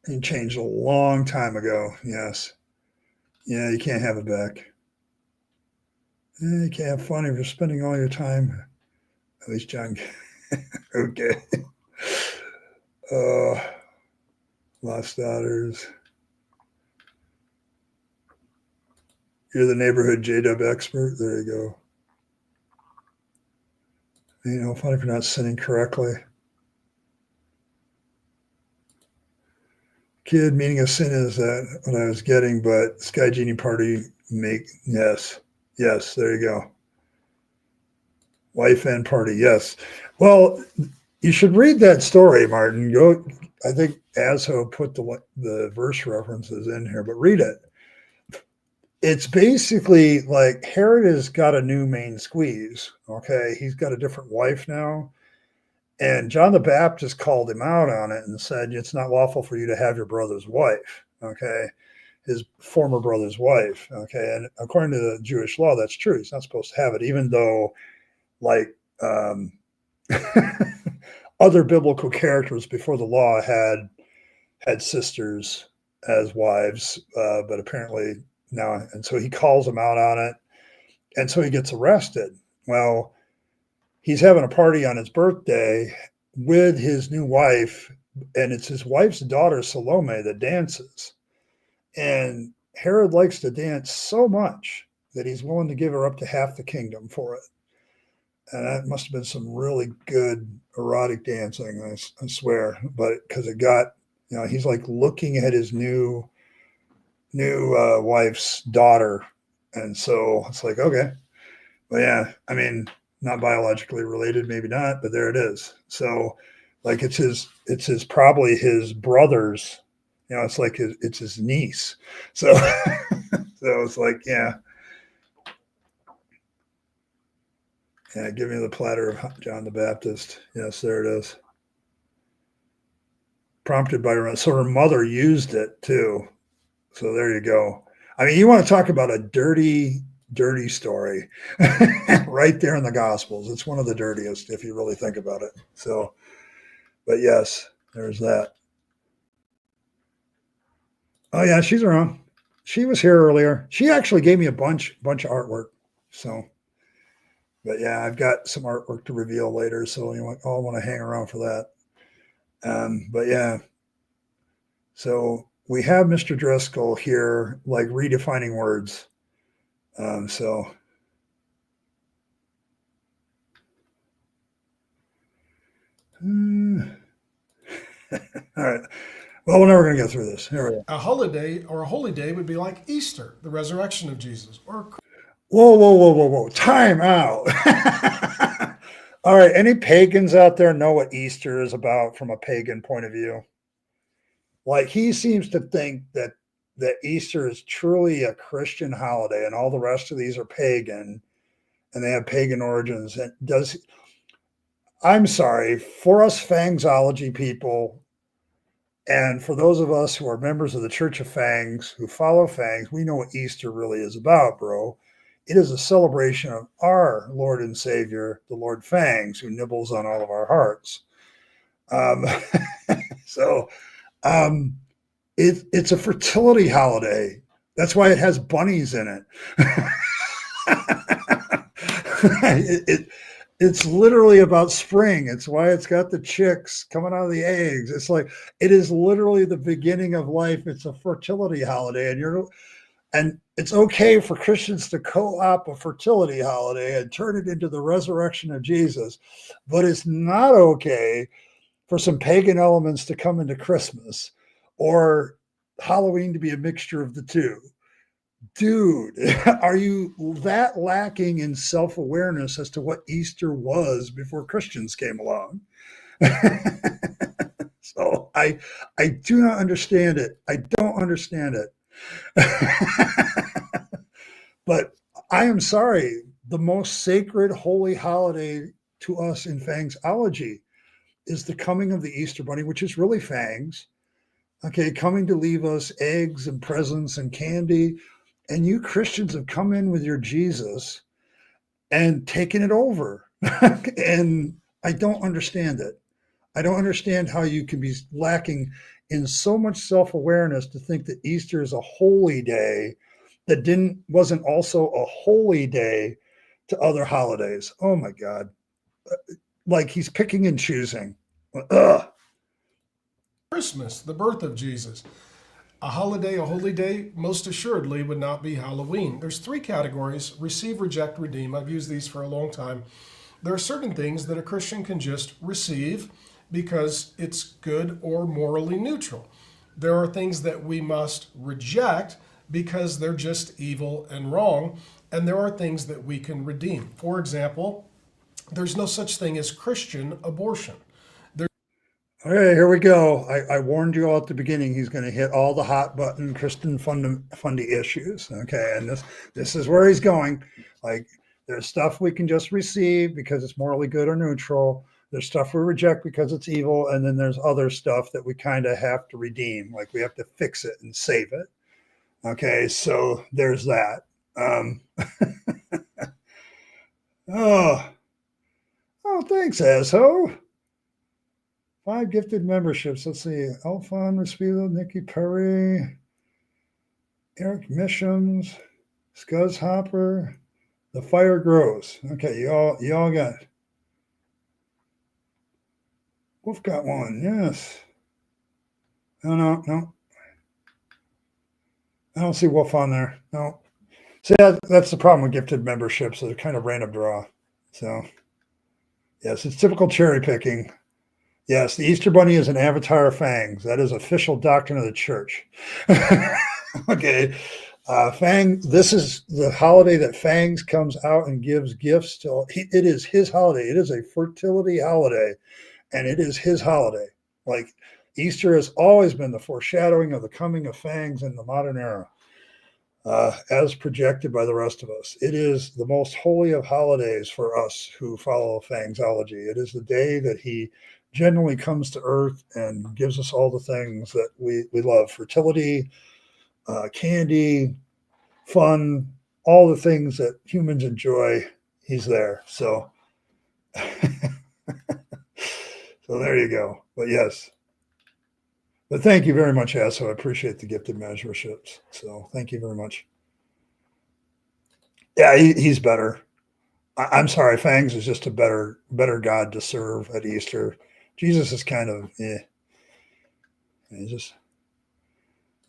it changed a long time ago. Yes. Yeah, you can't have it back. Yeah, you can't have fun if you're spending all your time. At least John. Okay. Uh, Lost daughters. You're the neighborhood J-Dub expert. There you go. Fun if you're not sinning correctly. Kid, meaning of sin is that what I was getting, but Sky Genie Party yes. There you go. Wife and party, yes. Well, you should read that story, Martin. I think Asho put the verse references in here, but read it. It's basically like Herod has got a new main squeeze. Okay, he's got a different wife now. And John the Baptist called him out on it and said, it's not lawful for you to have your brother's wife, okay? His former brother's wife, okay? And according to the Jewish law, that's true. He's not supposed to have it, even though, like, other biblical characters before the law had sisters as wives, but apparently now, and so he calls him out on it, and so he gets arrested. Well, he's having a party on his birthday with his new wife, and it's his wife's daughter, Salome, that dances. And Herod likes to dance so much that he's willing to give her up to half the kingdom for it. And that must have been some really good erotic dancing, I swear. But because it got, he's like looking at his new wife's daughter. And so it's like, okay. But yeah, I mean, not biologically related, maybe not, but there it is. So like it's probably his brother's, it's like it's his niece. So so it's like, yeah, give me the platter of John the Baptist. Yes, there it is. Prompted by her, so her mother used it too. So there you go. I mean, you want to talk about a dirty story right there in the Gospels. It's one of the dirtiest if you really think about it. So, but yes, there's that. Oh yeah, she's around. She was here earlier. She actually gave me a bunch of artwork. So, but yeah, I've got some artwork to reveal later. So you all want to hang around for that. But yeah, so we have Mr. Driscoll here, like redefining words. So all right. Well, we're never going to get through this. Here we go. A holiday or a holy day would be like Easter, the resurrection of Jesus. Or Whoa. Time out. All right. Any pagans out there know what Easter is about from a pagan point of view? Like, he seems to think that Easter is truly a Christian holiday and all the rest of these are pagan and they have pagan origins. And I'm sorry, for us Fangsology people, and for those of us who are members of the Church of Fangs, who follow Fangs, we know what Easter really is about, bro. It is a celebration of our Lord and Savior, the Lord Fangs, who nibbles on all of our hearts. It's a fertility holiday. That's why it has bunnies in it. It's literally about spring. It's why it's got the chicks coming out of the eggs. It's like, it is literally the beginning of life. It's a fertility holiday. And it's okay for Christians to co-opt a fertility holiday and turn it into the resurrection of Jesus. But it's not okay for some pagan elements to come into Christmas or Halloween to be a mixture of the two. Dude, are you that lacking in self-awareness as to what Easter was before Christians came along? So I do not understand it. I don't understand it. But I am sorry, the most sacred holy holiday to us in fangsology is the coming of the Easter Bunny, which is really fangs, okay, coming to leave us eggs and presents and candy. And you Christians have come in with your Jesus and taken it over. And I don't understand it. I don't understand how you can be lacking in so much self-awareness to think that Easter is a holy day that wasn't also a holy day to other holidays. Oh my God. Like he's picking and choosing. Ugh. Christmas, the birth of Jesus. A holiday, a holy day, most assuredly would not be Halloween. There's three categories: receive, reject, redeem. I've used these for a long time. There are certain things that a Christian can just receive because it's good or morally neutral. There are things that we must reject because they're just evil and wrong. And there are things that we can redeem. For example, there's no such thing as Christian abortion. Okay, here we go. I warned you all at the beginning. He's going to hit all the hot button Christian fundy issues. Okay, and this is where he's going. Like, there's stuff we can just receive because it's morally good or neutral. There's stuff we reject because it's evil, and then there's other stuff that we kind of have to redeem. Like we have to fix it and save it. Okay, so there's that. Oh, thanks, asshole. 5 gifted memberships. Let's see. Alphon Respido, Nikki Perry, Eric Missions, Scuzz Hopper. The fire grows. Okay, you all got it. Wolf got one. Yes. No. I don't see Wolf on there. No. See, that's the problem with gifted memberships. They're kind of random draw. So, yes, it's typical cherry picking. Yes, the Easter Bunny is an avatar of fangs. That is official doctrine of the church. Okay. This is the holiday that Fangs comes out and gives gifts to. It is his holiday. It is a fertility holiday, and it is his holiday. Like Easter has always been the foreshadowing of the coming of Fangs in the modern era, as projected by the rest of us. It is the most holy of holidays for us who follow Fangsology. It is the day that he generally comes to earth and gives us all the things that we love: fertility, candy, fun, all the things that humans enjoy. He's there. So, so there you go. But yes, but thank you very much, Asso. I appreciate the gifted memberships. So thank you very much. Yeah, he's better. I'm sorry, Fangs is just a better God to serve at Easter. Jesus is kind of, he's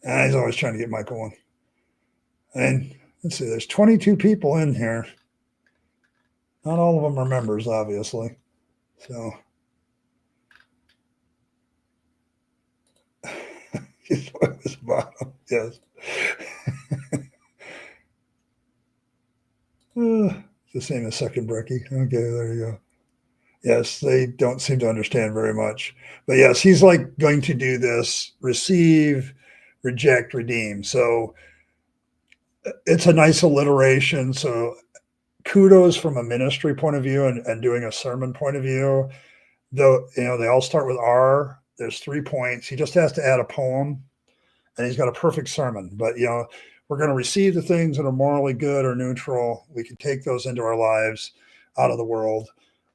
always trying to get Michael one. And let's see, there's 22 people in here. Not all of them are members, obviously. So he's always bottom. Yes. It's the same as second Brecky. Okay, there you go. Yes, they don't seem to understand very much. But yes, he's like going to do this: receive, reject, redeem. So it's a nice alliteration. So kudos from a ministry point of view and doing a sermon point of view. Though, they all start with R. There's 3 points. He just has to add a poem, and he's got a perfect sermon. But, we're going to receive the things that are morally good or neutral. We can take those into our lives out of the world.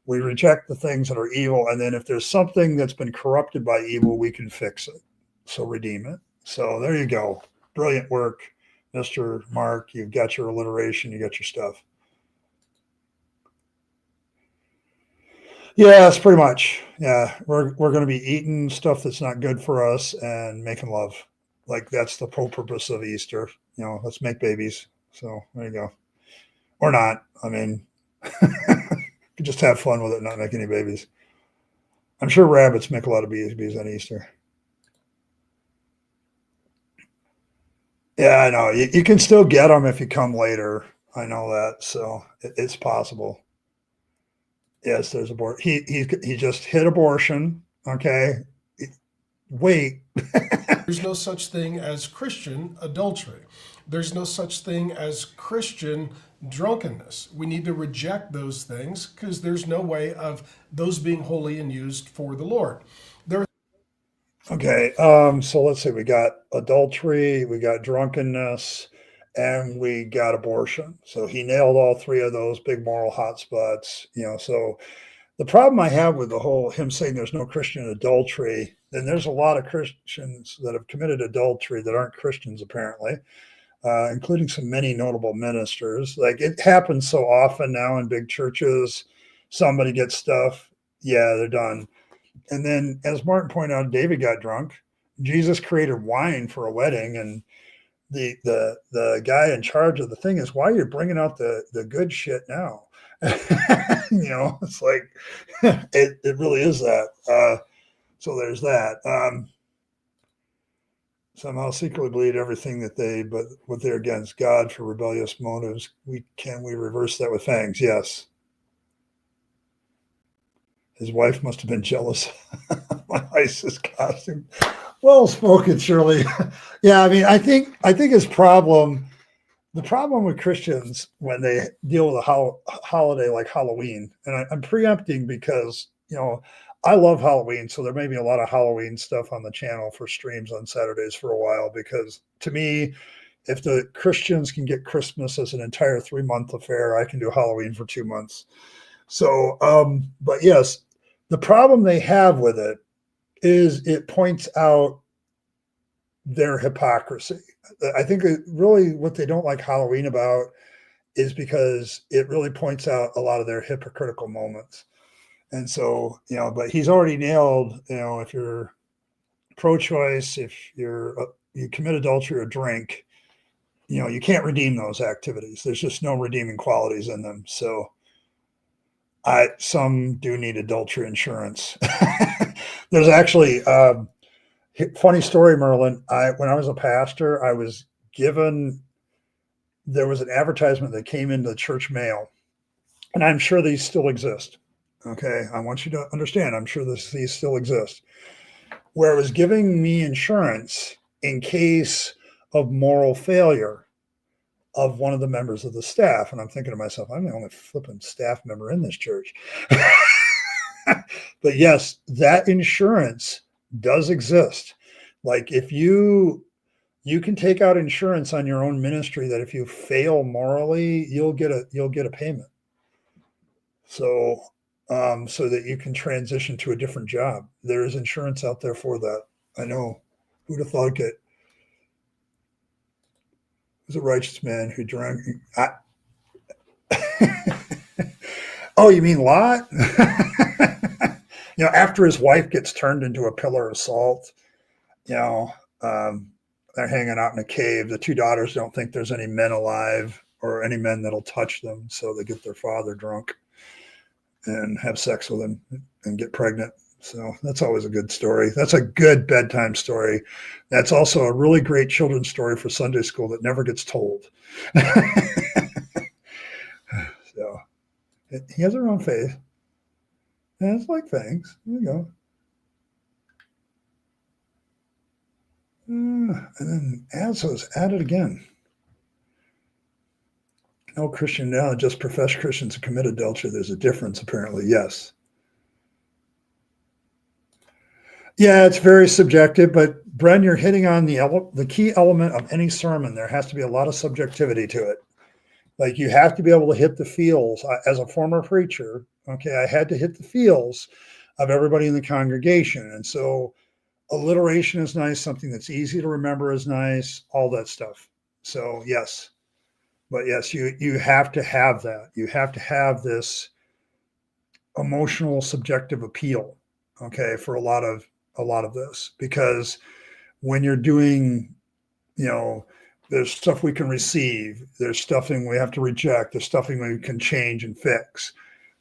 We reject the things that are evil. And then if there's something that's been corrupted by evil, we can fix it. So redeem it. So there you go. Brilliant work, Mr. Mark. You've got your alliteration. You got your stuff. Yeah, that's pretty much. Yeah, we're going to be eating stuff that's not good for us and making love. Like that's the whole purpose of Easter. Let's make babies. So there you go. Or not. I mean, you just have fun with it, not make any babies. I'm sure rabbits make a lot of babies on Easter. Yeah, I know. You can still get them if you come later. I know that. So it's possible. Yes, there's abortion. He just hit abortion. Okay. Wait. There's no such thing as Christian adultery. There's no such thing as Christian drunkenness. We need to reject those things because there's no way of those being holy and used for the Lord. Okay, so let's see. We got adultery, we got drunkenness, and we got abortion. So he nailed all three of those big moral hotspots. So the problem I have with the whole him saying there's no Christian adultery, then there's a lot of Christians that have committed adultery that aren't Christians apparently, including many notable ministers. Like it happens so often now in big churches. Somebody gets stuff, yeah, they're done. And then, as Martin pointed out, David got drunk. Jesus created wine for a wedding, and the guy in charge of the thing is, why are you bringing out the good shit now? It's like it really is that. So there's that. Somehow secretly believe everything but what they're against God for rebellious motives. We reverse that with thanks? Yes. His wife must have been jealous of my ISIS costume. Well spoken, Shirley. Yeah, I mean, I think the problem with Christians when they deal with a holiday like Halloween, and I'm preempting because, I love Halloween, so there may be a lot of Halloween stuff on the channel for streams on Saturdays for a while, because to me, if the Christians can get Christmas as an entire 3-month affair, I can do Halloween for 2 months. So, but yes, the problem they have with it is it points out their hypocrisy. I think really what they don't like Halloween about is because it really points out a lot of their hypocritical moments. And so, but he's already nailed, if you're pro-choice, if you commit adultery or drink, you can't redeem those activities. There's just no redeeming qualities in them. So some do need adultery insurance. There's actually funny story, Merlin. When I was a pastor, there was an advertisement that came into the church mail, and I'm sure these still exist. Okay, I want you to understand, I'm sure these still exist, where it was giving me insurance in case of moral failure of one of the members of the staff. And I'm thinking to myself, I'm the only flipping staff member in this church. But yes, that insurance does exist. Like if you can take out insurance on your own ministry that if you fail morally, you'll get a payment. So so that you can transition to a different job. There is insurance out there for that. I know. Who'd have thought it? Was a righteous man who drank. Oh, you mean Lot? After his wife gets turned into a pillar of salt, they're hanging out in a cave. The two daughters don't think there's any men alive or any men that'll touch them, so they get their father drunk and have sex with him and get pregnant. So that's always a good story. That's a good bedtime story. That's also a really great children's story for Sunday school that never gets told. So he has her own faith. And it's like, thanks. There you go. And then Azzo's at it again. No Christian now, just professed Christians who commit adultery. There's a difference, apparently. Yes. Yeah, it's very subjective, but Bren, you're hitting on the key element of any sermon. There has to be a lot of subjectivity to it. Like you have to be able to hit the feels. As a former preacher, okay, I had to hit the feels of everybody in the congregation. And so alliteration is nice. Something that's easy to remember is nice, all that stuff. So yes, but yes, you have to have that. You have to have this emotional subjective appeal, okay, for a lot of this, because when you're doing, there's stuff we can receive, there's stuffing we have to reject, there's stuffing we can change and fix.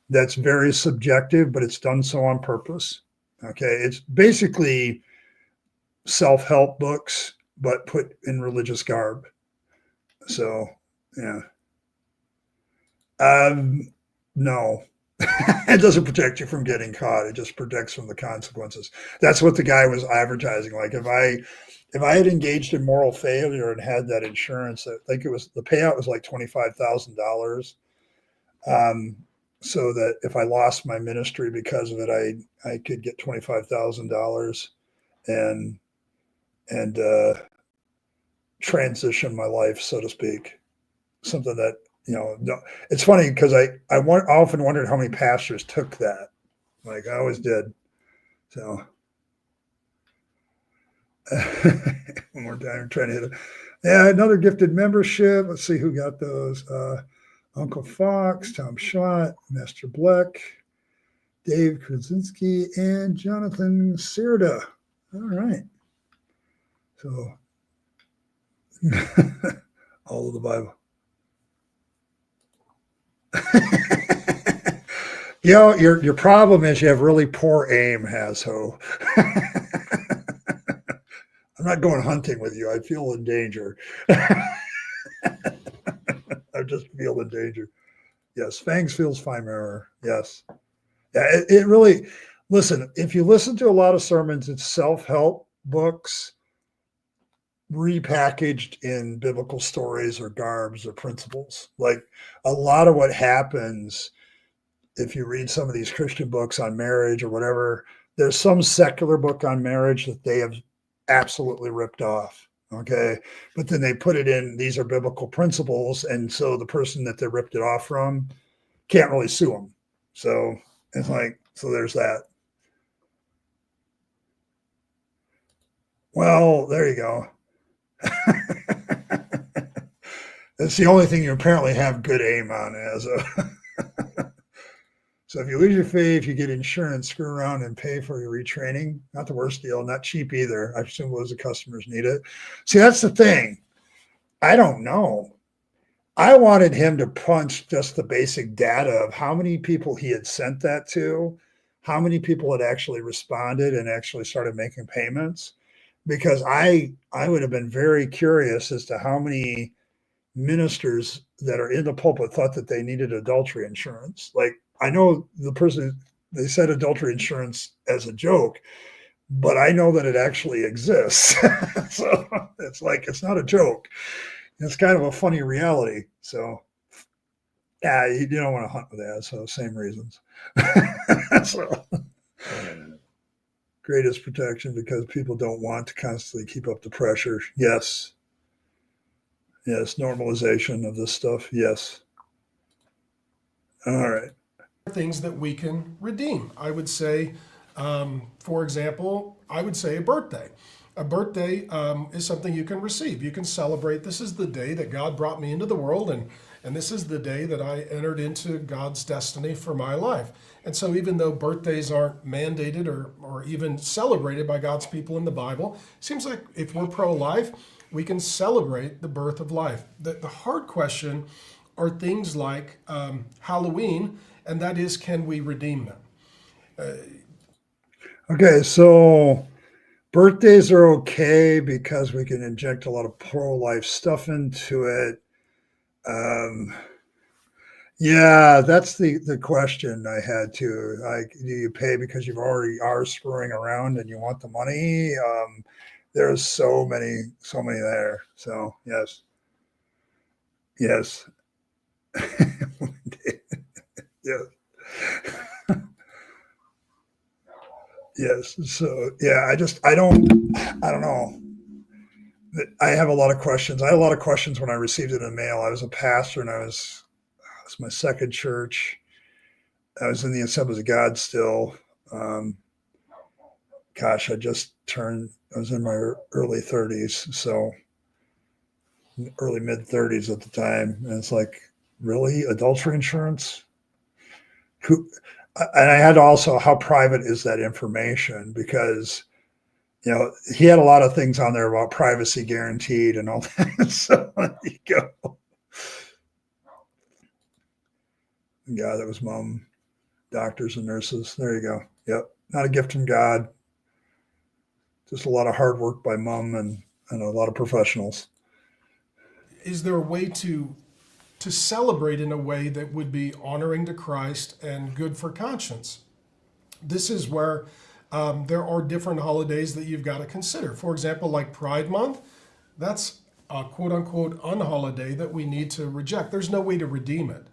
That's very subjective, but it's done so on purpose. Okay. It's basically self-help books, but put in religious garb. So, yeah. No. It doesn't protect you from getting caught. It just protects from the consequences. That's what the guy was advertising. Like if if I had engaged in moral failure and had that insurance, I think it was the payout was like $25,000. Um, so that if I lost my ministry because of it, I could get $25,000 and and transition my life, so to speak. Something that no, it's funny because often wondered how many pastors took that. Like I always did. So one more time, I'm trying to hit it. Yeah, another gifted membership. Let's see who got those. Uncle Fox, Tom Schott, Master Bleck, Dave Krasinski, and Jonathan Sirda. All right. So all of the Bible. Your problem is you have really poor aim, Hasho. I'm not going hunting with you. I feel in danger. I just feel in danger. Yes, Fangs feels fine error. Yes. Yeah, it really, listen, if you listen to a lot of sermons, it's self-help books repackaged in biblical stories or garbs or principles. Like a lot of what happens if you read some of these Christian books on marriage or whatever, there's some secular book on marriage that they have absolutely ripped off. Okay. But then they put it in, these are biblical principles. And so the person that they ripped it off from can't really sue them. So it's like, so there's that. Well, there you go. That's the only thing you apparently have good aim on as a. So if you lose your faith, you get insurance, screw around and pay for your retraining. Not the worst deal, not cheap either. I assume loads of customers need it. See, that's the thing. I don't know. I wanted him to punch just the basic data of how many people he had sent that to, how many people had actually responded and actually started making payments. Because I would have been very curious as to how many ministers that are in the pulpit thought that they needed adultery insurance. Like I know the person, they said adultery insurance as a joke, but I know that it actually exists. So it's like, it's not a joke. It's kind of a funny reality. So yeah, you don't want to hunt with that. So same reasons. So greatest protection because people don't want to constantly keep up the pressure. Yes. Yes. Normalization of this stuff. Yes. All right. Things that we can redeem. I would say, for example, I would say a birthday. A birthday is something you can receive. You can celebrate. This is the day that God brought me into the world, and this is the day that I entered into God's destiny for my life. And so even though birthdays aren't mandated or even celebrated by God's people in the Bible, it seems like if we're pro-life, we can celebrate the birth of life. The hard question are things like Halloween, and that is, can we redeem them? Okay, so birthdays are okay because we can inject a lot of pro-life stuff into it. Yeah, that's the question I had too. Like, do you pay because you already are screwing around and you want the money? There's so many there. So yes, yes, yes, yes. So yeah, I don't know. I have a lot of questions. I had a lot of questions when I received it in the mail. I was a pastor and it was my second church. I was in the Assemblies of God still. Gosh, I was in my early 30s. So early mid 30s at the time. And it's like, really? Adultery insurance? And I had also, how private is that information? Because, he had a lot of things on there about privacy guaranteed and all that. So there you go. God, that was mom, doctors and nurses. There you go. Yep. Not a gift from God. Just a lot of hard work by mom and a lot of professionals. Is there a way to celebrate in a way that would be honoring to Christ and good for conscience? This is where There are different holidays that you've got to consider. For example, like Pride Month, that's a quote unquote unholiday that we need to reject. There's no way to redeem it.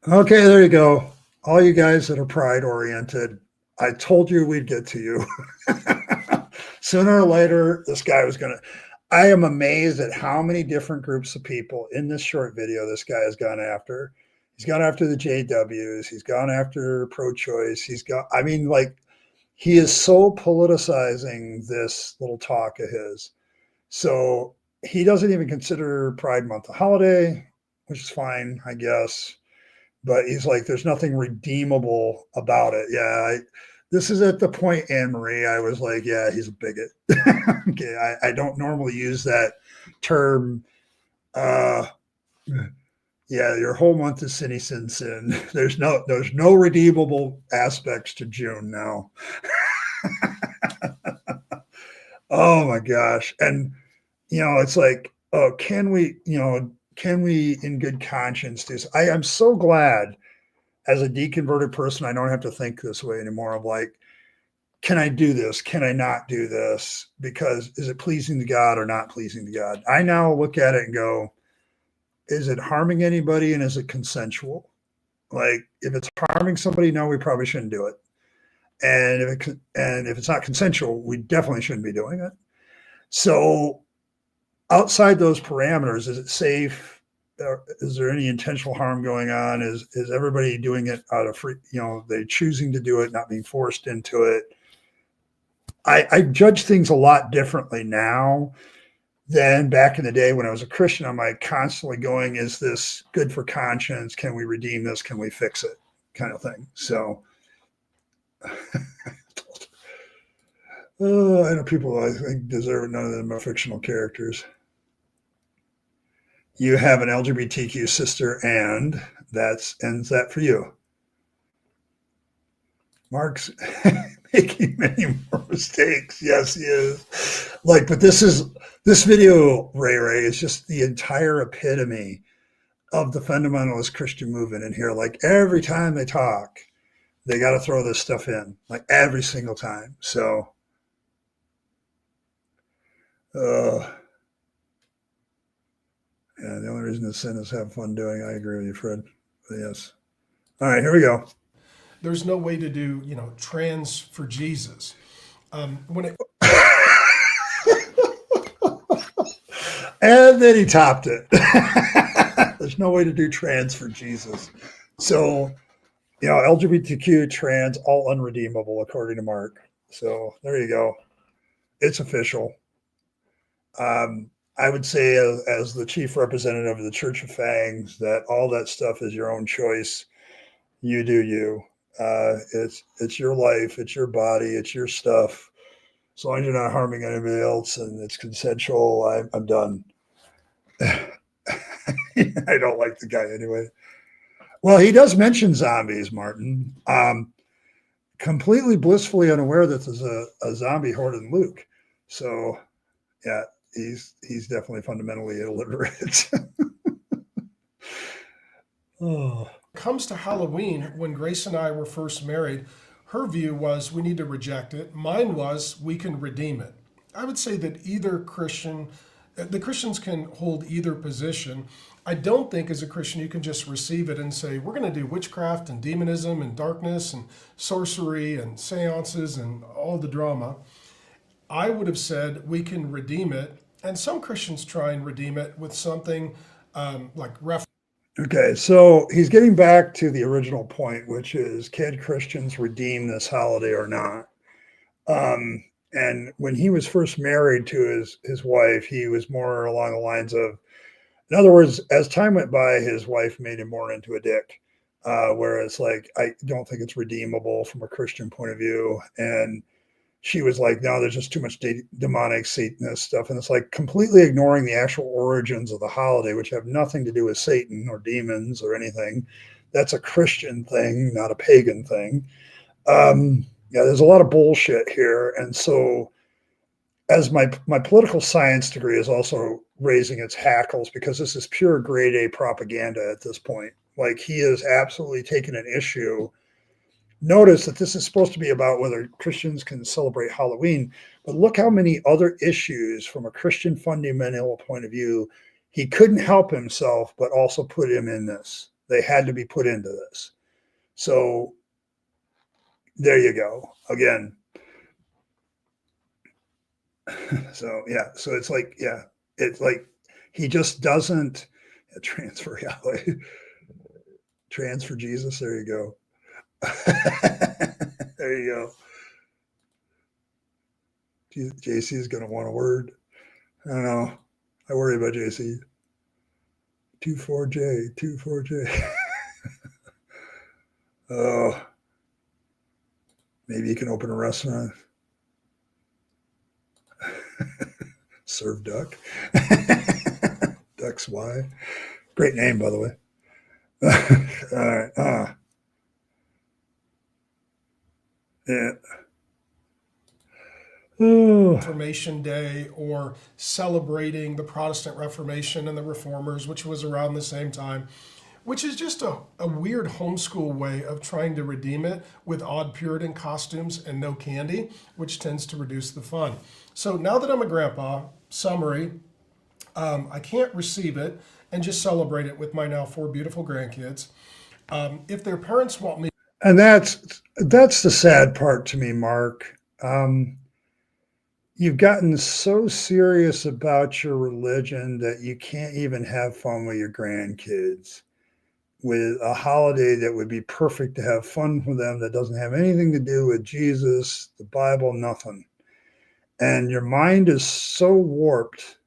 Okay, there you go. All you guys that are pride oriented, I told you we'd get to you. Sooner or later, this guy was going to. I am amazed at how many different groups of people in this short video this guy has gone after. He's gone after the JWs. He's gone after pro-choice. I mean, like, he is so politicizing this little talk of his. So he doesn't even consider Pride Month a holiday, which is fine, I guess. But he's like, there's nothing redeemable about it. Yeah, this is at the point, Anne Marie, I was like, yeah, he's a bigot. Okay, I don't normally use that term. Yeah, your whole month is Sin, Sin. There's no redeemable aspects to June now. Oh my gosh. And it's like, oh, can we in good conscience do this? I am so glad as a deconverted person, I don't have to think this way anymore. I'm like, can I do this? Can I not do this? Because is it pleasing to God or not pleasing to God? I now look at it and go, is it harming anybody and is it consensual? Like, if it's harming somebody, no, we probably shouldn't do it. And if it's not consensual, we definitely shouldn't be doing it. So outside those parameters, is it safe? Is there any intentional harm going on? Is everybody doing it out of free, they choosing to do it, not being forced into it? I judge things a lot differently now than back in the day when I was a Christian. I'm like constantly going, is this good for conscience? Can we redeem this? Can we fix it? Kind of thing. So I know people I think deserve, none of them are fictional characters. You have an LGBTQ sister, and that ends that for you. Mark's making many more mistakes. Yes, he is. Like, but this video, Ray, is just the entire epitome of the fundamentalist Christian movement in here. Like, every time they talk, they got to throw this stuff in, like every single time. So, yeah, the only reason to sin is have fun doing. I agree with you, Fred. But yes. All right, here we go. There's no way to do, trans for Jesus. When it And then he topped it. There's no way to do trans for Jesus. So, LGBTQ, trans, all unredeemable according to Mark. So there you go. It's official. I would say as the chief representative of the Church of Fangs, that all that stuff is your own choice. You do you. It's your life, it's your body, it's your stuff. As long as you're not harming anybody else and it's consensual, I'm done. I don't like the guy anyway. Well, he does mention zombies, Martin. Completely blissfully unaware that there's a zombie horde in Luke. So, yeah, he's definitely fundamentally illiterate. Oh. comes to Halloween, when Grace and I were first married, her view was we need to reject it. Mine was we can redeem it. I would say that the Christians can hold either position. I don't think as a Christian you can just receive it and say, we're going to do witchcraft and demonism and darkness and sorcery and seances and all the drama. I would have said we can redeem it. And some Christians try and redeem it with something like Okay, so he's getting back to the original point, which is, can Christians redeem this holiday or not? And when he was first married to his wife, he was more along the lines of, in other words, as time went by, his wife made him more into a dick. Whereas, like, I don't think it's redeemable from a Christian point of view. And she was like, no, there's just too much demonic Satanist stuff. And it's like completely ignoring the actual origins of the holiday, which have nothing to do with Satan or demons or anything. That's a Christian thing, not a pagan thing. Yeah, there's a lot of bullshit here. And so as my political science degree is also raising its hackles, because this is pure grade A propaganda at this point. Like, he is absolutely taking an issue notice that this is supposed to be about whether Christians can celebrate Halloween, but look how many other issues from a Christian fundamental point of view he couldn't help himself, but also put him in this. They had to be put into this. So there you go. Again. So yeah, so it's like, yeah, it's like he just doesn't transfer Yahweh, transfer Jesus. There you go. There you go. JC is going to want a word. I don't know. I worry about JC. 24J, 24J. Oh, maybe you can open a restaurant. Serve duck. Duck's Y. Great name, by the way. All right. Yeah. Reformation Day, or celebrating the Protestant Reformation and the Reformers, which was around the same time, which is just a weird homeschool way of trying to redeem it with odd Puritan costumes and no candy, which tends to reduce the fun. So now that I'm a grandpa, summary, I can't receive it and just celebrate it with my now 4 beautiful grandkids. If their parents want me... And that's the sad part to me, Mark. You've gotten so serious about your religion that you can't even have fun with your grandkids with a holiday that would be perfect to have fun with them, that doesn't have anything to do with Jesus, the Bible, nothing. And your mind is so warped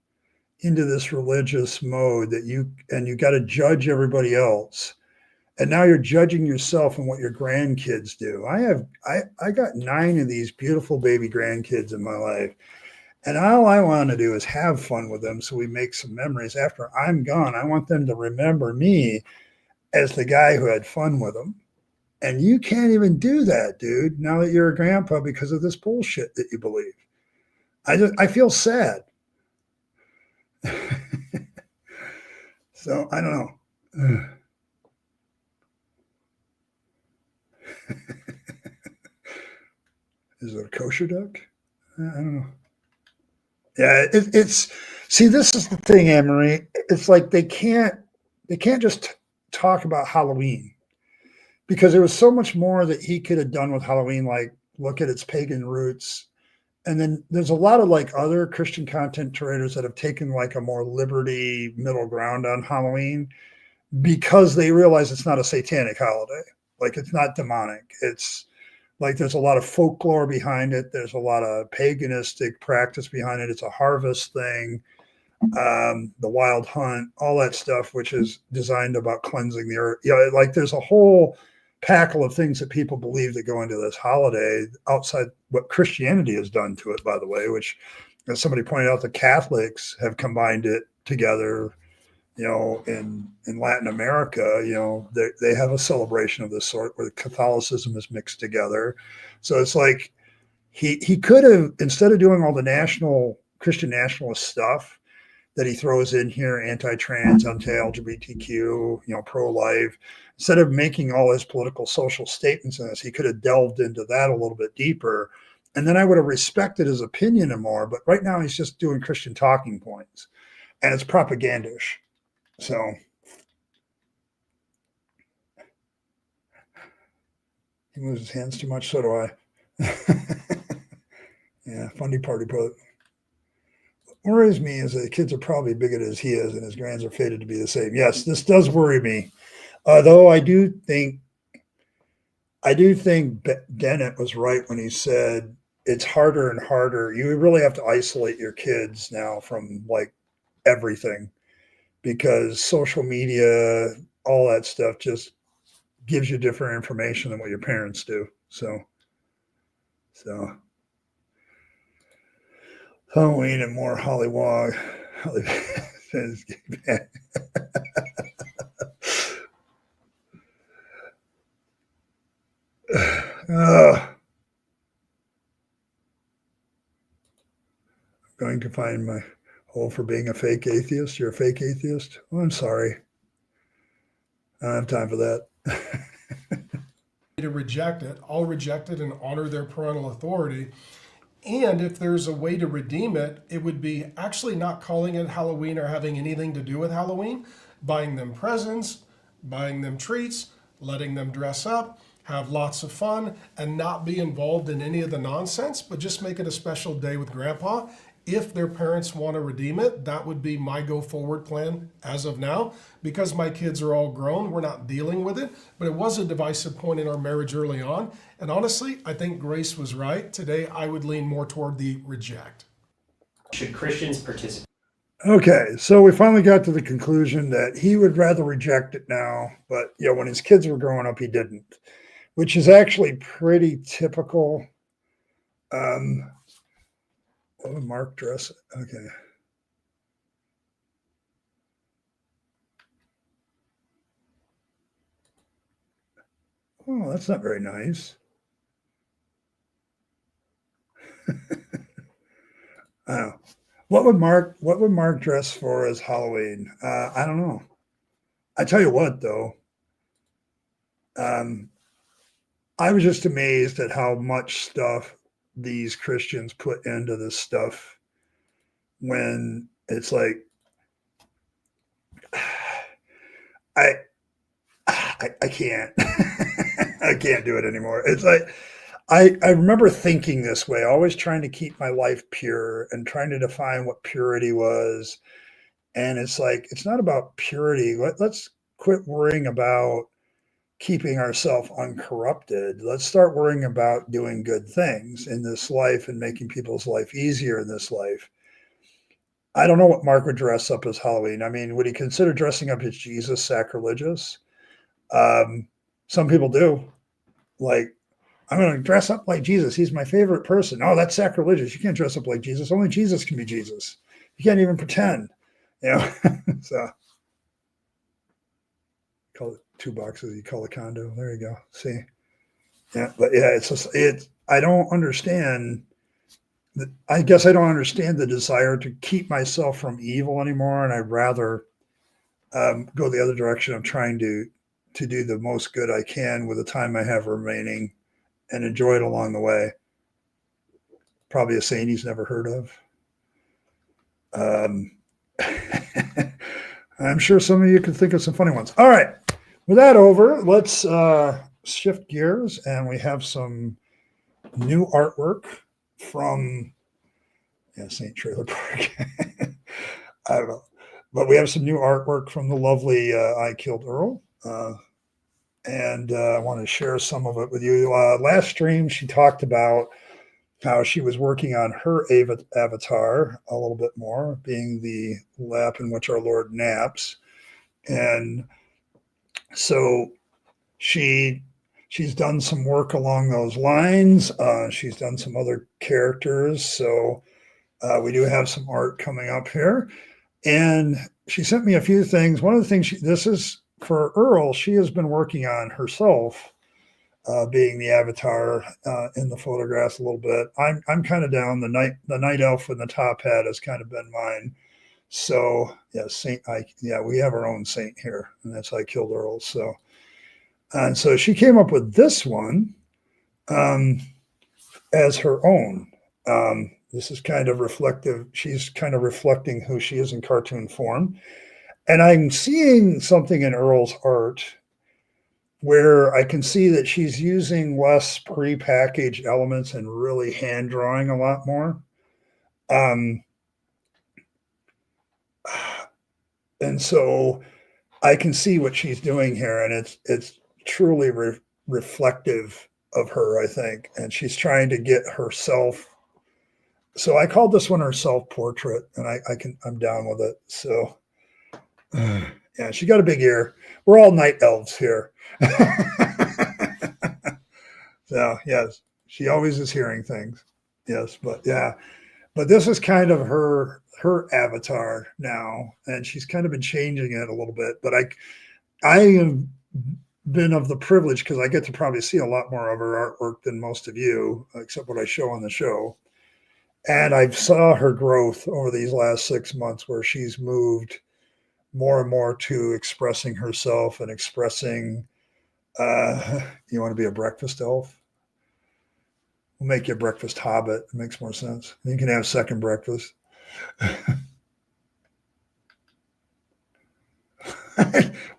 into this religious mode that you got to judge everybody else. And now you're judging yourself and what your grandkids do. I got 9 of these beautiful baby grandkids in my life. And all I want to do is have fun with them so we make some memories. After I'm gone, I want them to remember me as the guy who had fun with them. And you can't even do that, dude, now that you're a grandpa, because of this bullshit that you believe. I feel sad. So I don't know. Is it a kosher duck? I don't know. Yeah, it's see, this is the thing, Anne-Marie. It's like they can't just talk about Halloween, because there was so much more that he could have done with Halloween, like look at its pagan roots. And then there's a lot of like other Christian content creators that have taken like a more liberty middle ground on Halloween, because they realize it's not a satanic holiday. Like, it's not demonic. It's like there's a lot of folklore behind it. There's a lot of paganistic practice behind it. It's a harvest thing, the wild hunt, all that stuff, which is designed about cleansing the earth. You know, like there's a whole packle of things that people believe that go into this holiday outside what Christianity has done to it, by the way, which, as somebody pointed out, the Catholics have combined it together. You know, in Latin America, you know, they have a celebration of this sort where Catholicism is mixed together. So it's like he could have, instead of doing all the national Christian nationalist stuff that he throws in here, anti-trans, anti-LGBTQ, you know, pro-life, instead of making all his political social statements in this, he could have delved into that a little bit deeper. And then I would have respected his opinion more. But right now he's just doing Christian talking points, and it's propagandish. So he moves his hands too much. So do I. Yeah, funny party put. What worries me is that the kids are probably bigoted as he is, and his grands are fated to be the same. Yes, this does worry me. Though I do think Dennett was right when he said it's harder and harder. You really have to isolate your kids now from like everything, because social media, all that stuff just gives you different information than what your parents do. So Halloween and more Hollywog. I'm going to find my hole for being a fake atheist. You're a fake atheist? Oh, I'm sorry. I don't have time for that. to reject it, I'll reject it and honor their parental authority. And if there's a way to redeem it, it would be actually not calling it Halloween or having anything to do with Halloween, buying them presents, buying them treats, letting them dress up, have lots of fun, and not be involved in any of the nonsense, but just make it a special day with Grandpa. If their parents want to redeem it, that would be my go forward plan as of now. Because my kids are all grown, we're not dealing with it, but it was a divisive point in our marriage early on. And honestly, I think Grace was right. Today, I would lean more toward the reject. Should Christians participate? Okay, so we finally got to the conclusion that he would rather reject it now, but when his kids were growing up, he didn't, which is actually pretty typical. What would Mark dress? Okay. Oh, that's not very nice. What would Mark dress for as Halloween? I don't know. I tell you what, though. I was just amazed at how much stuff these Christians put into this stuff when it's like I can't I can't do it anymore. It's like I remember thinking this way, always trying to keep my life pure and trying to define what purity was. And it's like, it's not about purity. Let's quit worrying about keeping ourselves uncorrupted. Let's start worrying about doing good things in this life and making people's life easier in this life. I don't know what Mark would dress up as Halloween. I mean, would he consider dressing up as Jesus sacrilegious? Some people do. Like, I'm going to dress up like Jesus. He's my favorite person. Oh, that's sacrilegious. You can't dress up like Jesus. Only Jesus can be Jesus. You can't even pretend. So call it 2 boxes. You call a condo. There you go. See? Yeah, but I don't understand. I guess I don't understand the desire to keep myself from evil anymore, and I'd rather go the other direction of trying to do the most good I can with the time I have remaining and enjoy it along the way. Probably a saying he's never heard of. I'm sure some of you can think of some funny ones. All right. With that over, let's shift gears, and we have some new artwork from St. Trailer Park. I don't know. But we have some new artwork from the lovely I Killed Earl. And I want to share some of it with you. Last stream, she talked about how she was working on her avatar a little bit more, being the lap in which our Lord naps. And so she's done some work along those lines. She's done some other characters. So we do have some art coming up here. And she sent me a few things. One of the things, this is for Earl, she has been working on herself, being the avatar in the photographs a little bit. I'm kind of down. The night elf with the top hat has kind of been mine. So we have our own saint here, and that's I Killed Earl. So, and so she came up with this one as her own. This is kind of reflective. She's kind of reflecting who she is in cartoon form. And I'm seeing something in Earl's art where I can see that she's using less prepackaged elements and really hand drawing a lot more. And so I can see what she's doing here, and it's truly reflective of her, I think. And she's trying to get herself. So I called this one her self-portrait, and I'm down with it. So yeah, she got a big ear. We're all night elves here. So yes, she always is hearing things. Yes, but this is kind of her avatar now, and she's kind of been changing it a little bit. But I have been of the privilege, because I get to probably see a lot more of her artwork than most of you, except what I show on the show. And I saw her growth over these last 6 months, where she's moved more and more to expressing herself and expressing You want to be a breakfast elf? We'll make you a breakfast hobbit. It makes more sense. You can have second breakfast.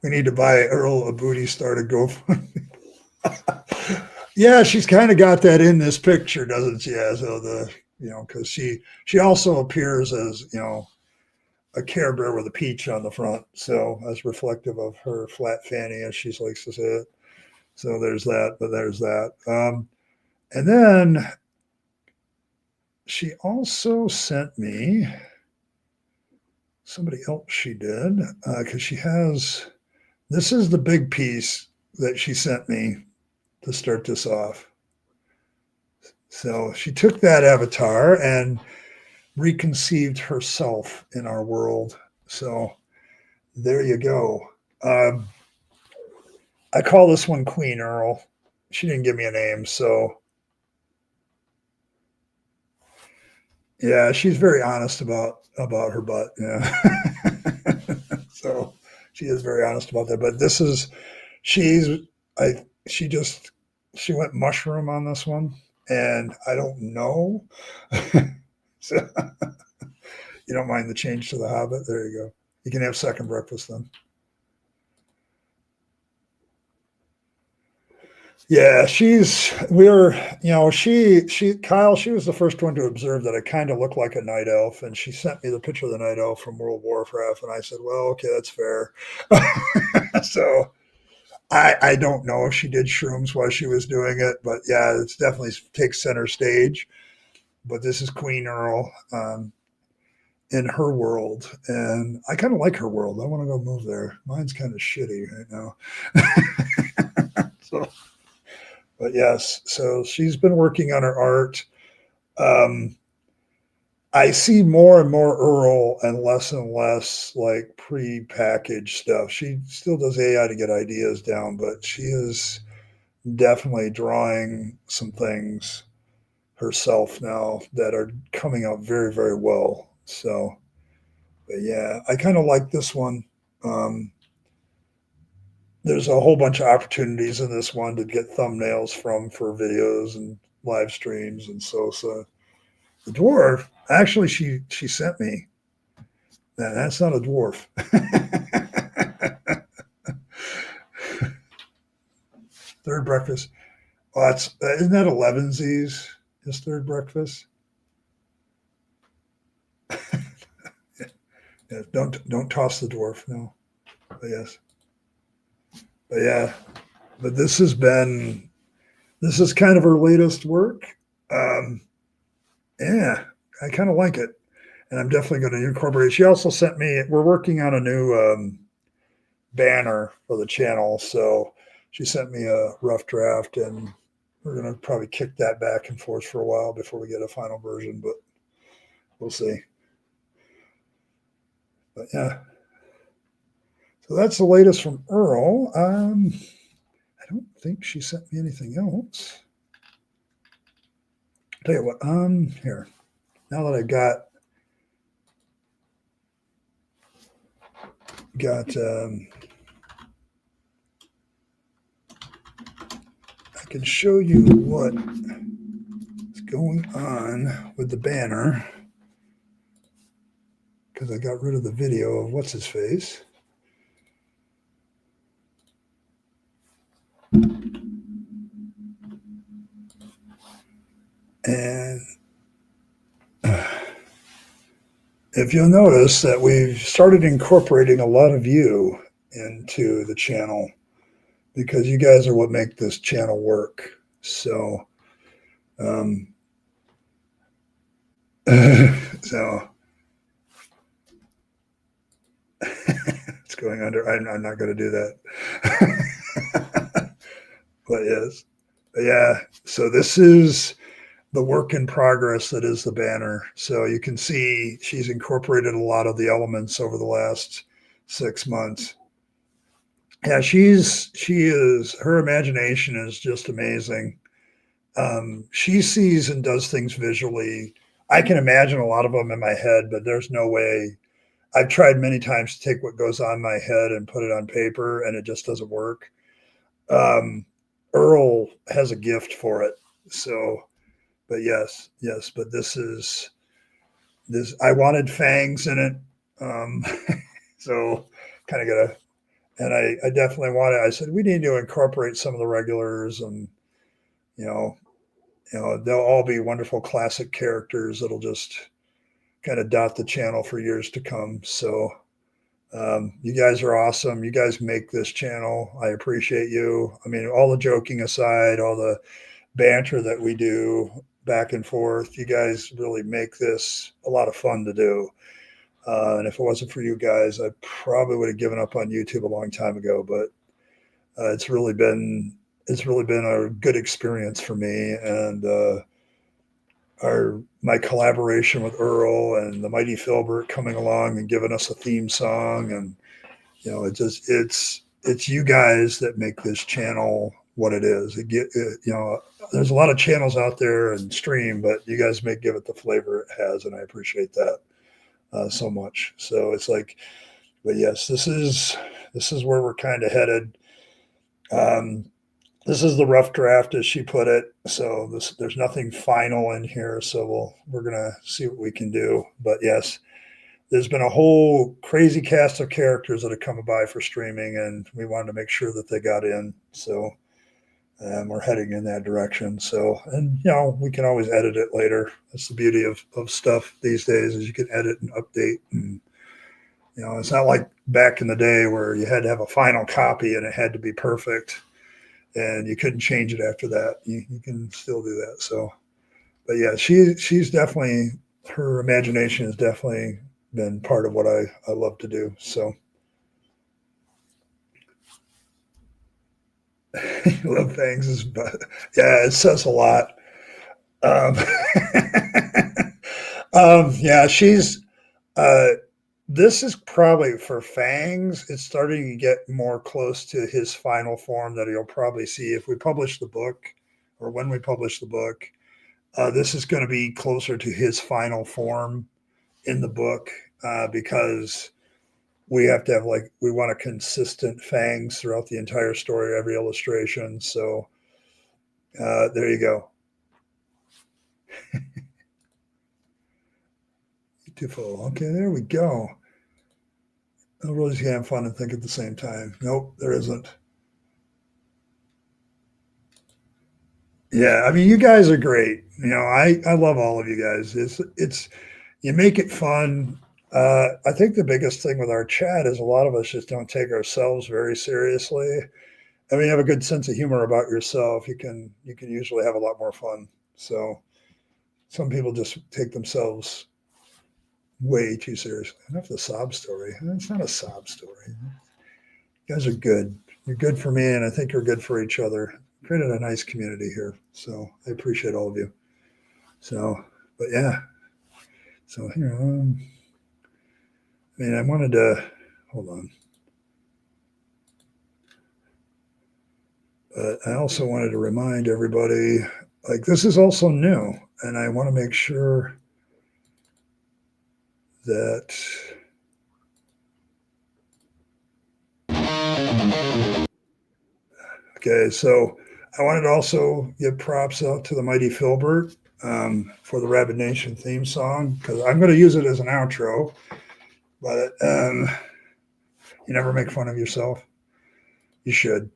We need to buy Earl a booty star to go for. Yeah, she's kind of got that in this picture, doesn't she? Yeah, so because she also appears as a Care Bear with a peach on the front, so that's reflective of her flat fanny, as she likes to say it. So there's that, but there's that. And then she also sent me somebody else. She did because she has. This is the big piece that she sent me to start this off. So she took that avatar and reconceived herself in our world. So there you go. I call this one Queen Earl. She didn't give me a name, so yeah, she's very honest about her butt. Yeah, so she is very honest about that. But this is she went mushroom on this one, and I don't know. So you don't mind the change to the Hobbit? There you go. You can have second breakfast then. Yeah, Kyle, she was the first one to observe that I kind of look like a night elf, and she sent me the picture of the night elf from World of Warcraft, and I said, well, okay, that's fair. So I don't know if she did shrooms while she was doing it, but yeah, it's definitely takes center stage. But this is Queen Earl in her world, and I kind of like her world. I want to go move there. Mine's kind of shitty right now. So. But yes, so she's been working on her art. I see more and more Earl and less like pre-packaged stuff. She still does AI to get ideas down, but she is definitely drawing some things herself now that are coming out very, very well. So, but yeah, I kind of like this one. There's a whole bunch of opportunities in this one to get thumbnails for videos and live streams, and so the dwarf actually she sent me that's not a dwarf. Third breakfast. Well, isn't that 11 Z's? Is third breakfast? Yeah, don't toss the dwarf. No, but yes. But yeah, but this is kind of her latest work. Yeah, I kind of like it, and I'm definitely going to incorporate it. She also sent me. We're working on a new banner for the channel, so she sent me a rough draft, and we're going to probably kick that back and forth for a while before we get a final version, but we'll see. But yeah. So that's the latest from Earl. I don't think she sent me anything else. Tell you what, here. Now that I've got I can show you what is going on with the banner, because I got rid of the video of what's his face. And if you'll notice that we've started incorporating a lot of you into the channel, because you guys are what make this channel work. So, so it's going under. I'm not going to do that. But yes, yeah. So this is the work in progress that is the banner. So you can see she's incorporated a lot of the elements over the last 6 months. Yeah, her imagination is just amazing. She sees and does things visually. I can imagine a lot of them in my head, but there's no way. I've tried many times to take what goes on in my head and put it on paper, and it just doesn't work. Um, Earl has a gift for it. So, but yes, but this is this. I wanted fangs in it, um, so kind of got to. And I definitely wanted. I said we need to incorporate some of the regulars, and you know, they'll all be wonderful classic characters that'll just kind of dot the channel for years to come. So you guys are awesome. You guys make this channel. I appreciate you. I mean, all the joking aside, all the banter that we do back and forth, you guys really make this a lot of fun to do. And if it wasn't for you guys, I probably would have given up on YouTube a long time ago. But it's really been a good experience for me, and our my collaboration with Earl and the mighty Philbert coming along and giving us a theme song, and it's you guys that make this channel what it is. There's a lot of channels out there and stream, but you guys give it the flavor it has, and I appreciate that so much. So it's like, but yes, this is where we're kind of headed. This is the rough draft, as she put it. So there's nothing final in here. So we're gonna see what we can do. But yes, there's been a whole crazy cast of characters that have come by for streaming, and we wanted to make sure that they got in. So we're heading in that direction. So, and we can always edit it later. That's the beauty of stuff these days, is you can edit and update. And it's not like back in the day where you had to have a final copy and it had to be perfect, and you couldn't change it after that. You can still do that. So, but yeah, she's definitely, her imagination has definitely been part of what I love to do. So love things yeah, it says a lot. Yeah, she's this is probably for Fangs. It's starting to get more close to his final form that you'll probably see if we publish the book, or when we publish the book. This is going to be closer to his final form in the book, because we have to have, we want a consistent Fangs throughout the entire story, every illustration. So there you go. Beautiful. Okay, there we go. Everybody's gonna have fun and think at the same time. Nope, there isn't. Yeah, I mean, you guys are great. I love all of you guys. It's you make it fun. I think the biggest thing with our chat is a lot of us just don't take ourselves very seriously. I mean, you have a good sense of humor about yourself. You can usually have a lot more fun. So some people just take themselves way too seriously. Enough the sob story. It's not a sob story. You guys are good. You're good for me, and I think you're good for each other. Created a nice community here. So I appreciate all of you. So, but yeah. So here, I wanted to, hold on. But I also wanted to remind everybody, this is also new, and I want to make sure that okay, so I wanted to also give props out to the mighty Philbert for the Rabyd Nation theme song, because I'm going to use it as an outro. But you never make fun of yourself. You should.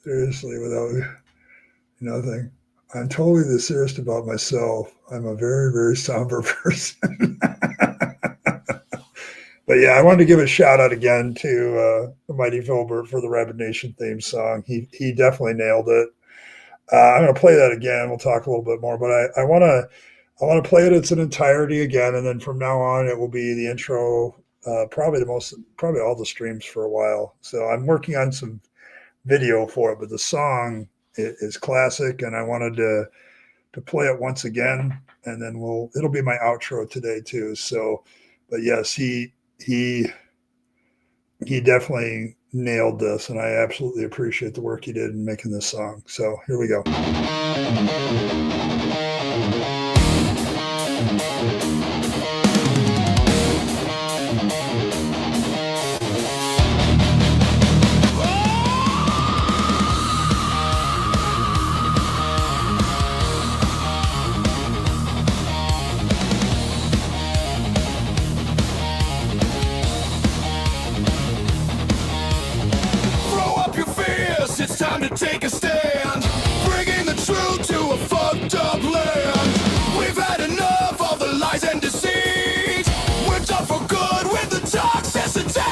Seriously, without nothing. I'm totally serious about myself. I'm a very, very somber person. But yeah, I wanted to give a shout out again to the mighty Philbert for the Rabyd Nation theme song. He definitely nailed it. I'm going to play that again. We'll talk a little bit more, but I want to play it in its entirety again, and then from now on it will be the intro. Probably all the streams for a while. So I'm working on some video for it, but the song is classic, and I wanted to play it once again, and then it'll be my outro today too. So, but yes, he definitely nailed this, and I absolutely appreciate the work he did in making this song. So here we go. to take a stand, bringing the truth to a fucked up land. We've had enough of the lies and deceit. We're done for good with the toxicity.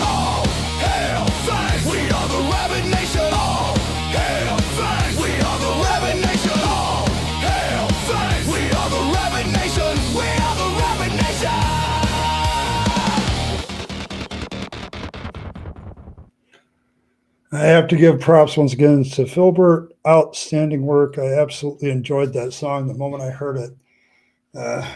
All hail thanks, we are the Rabyd Nation. All hail thanks, we are the Rabyd Nation. All hail thanks, we are the Rabyd Nation. We are the Rabyd Nation. I have to give props once again to Philbert. Outstanding work. I absolutely enjoyed that song the moment I heard it. Oh,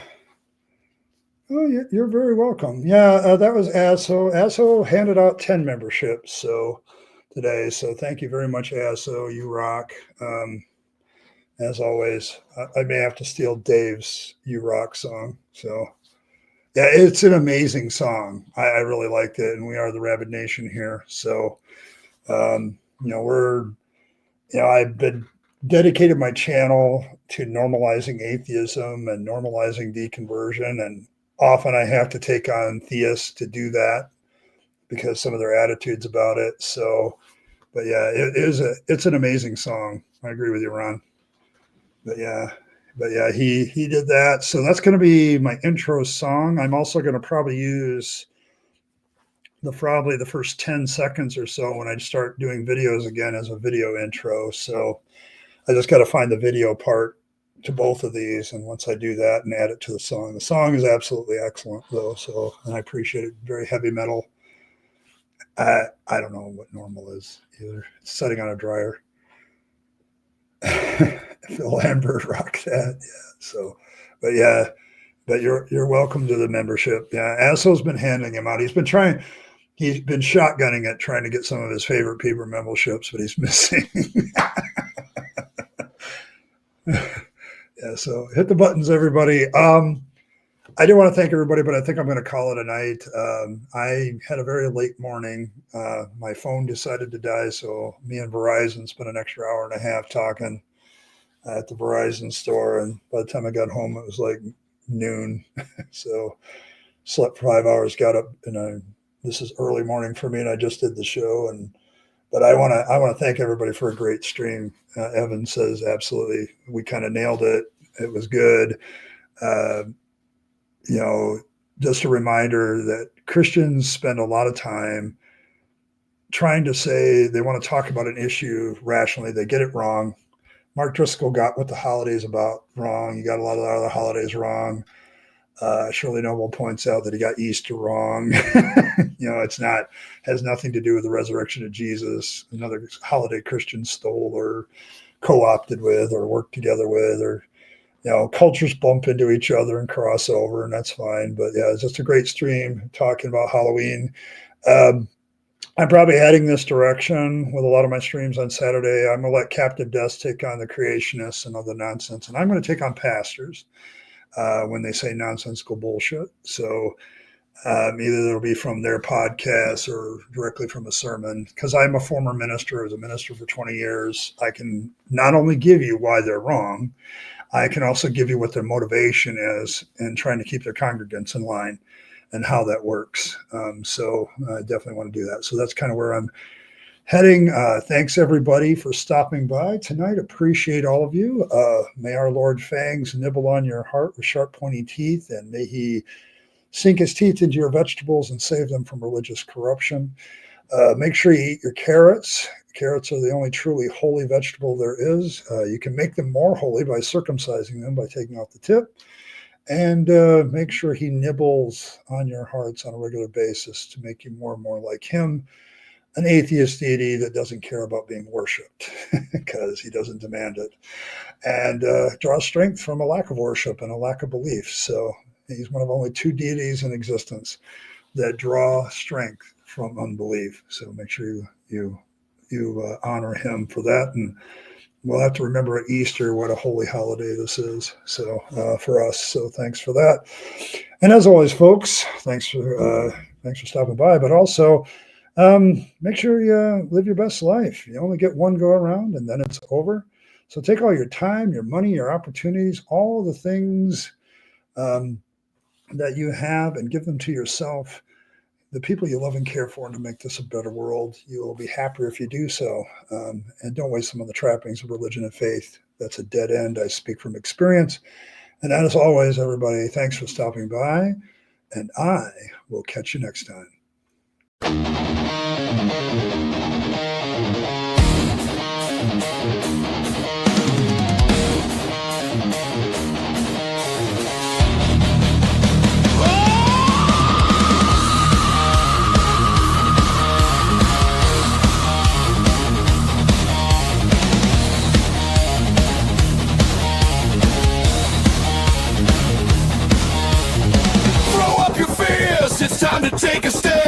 you're very welcome. Yeah, that was ASO. ASO handed out 10 memberships today. So thank you very much, ASO. You rock. As always, I may have to steal Dave's You Rock song. So yeah, it's an amazing song. I really liked it. And we are the Rabyd Nation here. So I've been dedicated my channel to normalizing atheism and normalizing deconversion, and often I have to take on theists to do that because some of their attitudes about it. So, but yeah, it's an amazing song. I agree with you, Ron. But yeah, he did that. So that's going to be my intro song. I'm also going to probably use probably the first 10 seconds or so when I start doing videos again as a video intro. So I just got to find the video part to both of these. And once I do that and add it to the song is absolutely excellent though. So, and I appreciate it. Very heavy metal. I don't know what normal is either. It's setting on a dryer. Phil Lambert rocked that. Yeah. So, but you're welcome to the membership. Yeah. ASO's been handing him out. He's been shotgunning it, trying to get some of his favorite people memberships, but he's missing. Yeah, so hit the buttons, everybody. I do want to thank everybody, but I think I'm going to call it a night. I had a very late morning. My phone decided to die, so me and Verizon spent an extra hour and a half talking at the Verizon store, and by the time I got home, it was like noon. So slept for 5 hours, got up, and this is early morning for me, and I just did the show. But I want to thank everybody for a great stream. Evan says absolutely, we kind of nailed it. It was good. Just a reminder that Christians spend a lot of time trying to say they want to talk about an issue rationally. They get it wrong. Mark Driscoll got what the holidays about wrong. He got a lot of the other holidays wrong. Shirley Noble points out that he got Easter wrong. Has nothing to do with the resurrection of Jesus. Another holiday Christians stole or co-opted with or worked together with, or cultures bump into each other and cross over, and that's fine. But yeah, it's just a great stream talking about Halloween. I'm probably heading this direction with a lot of my streams on Saturday. I'm going to let Captive Death take on the creationists and other nonsense, and I'm going to take on pastors when they say nonsensical bullshit. So either it'll be from their podcast or directly from a sermon. Because I'm a former minister, I was a minister for 20 years. I can not only give you why they're wrong, I can also give you what their motivation is in trying to keep their congregants in line and how that works. So I definitely want to do that. So that's kind of where I'm heading. Thanks everybody for stopping by tonight. Appreciate all of you. May our Lord Fangs nibble on your heart with sharp pointy teeth, and may he sink his teeth into your vegetables and save them from religious corruption. Make sure you eat your carrots. Carrots are the only truly holy vegetable there is. You can make them more holy by circumcising them, by taking off the tip. And make sure he nibbles on your hearts on a regular basis to make you more and more like him, an atheist deity that doesn't care about being worshipped because he doesn't demand it, and draws strength from a lack of worship and a lack of belief. So he's one of only two deities in existence that draw strength from unbelief. So make sure you honor him for that. And we'll have to remember at Easter what a holy holiday this is. So for us, so thanks for that. And as always, folks, thanks for stopping by. But also, make sure you live your best life. You only get one go around, and then it's over. So take all your time, your money, your opportunities, all the things that you have, and give them to yourself. the people you love and care for and to make this a better world. You will be happier if you do so. And don't waste some of the trappings of religion and faith. That's a dead end. I speak from experience. And as always, everybody, thanks for stopping by. And I will catch you next time. Throw up your fears, it's time to take a stand.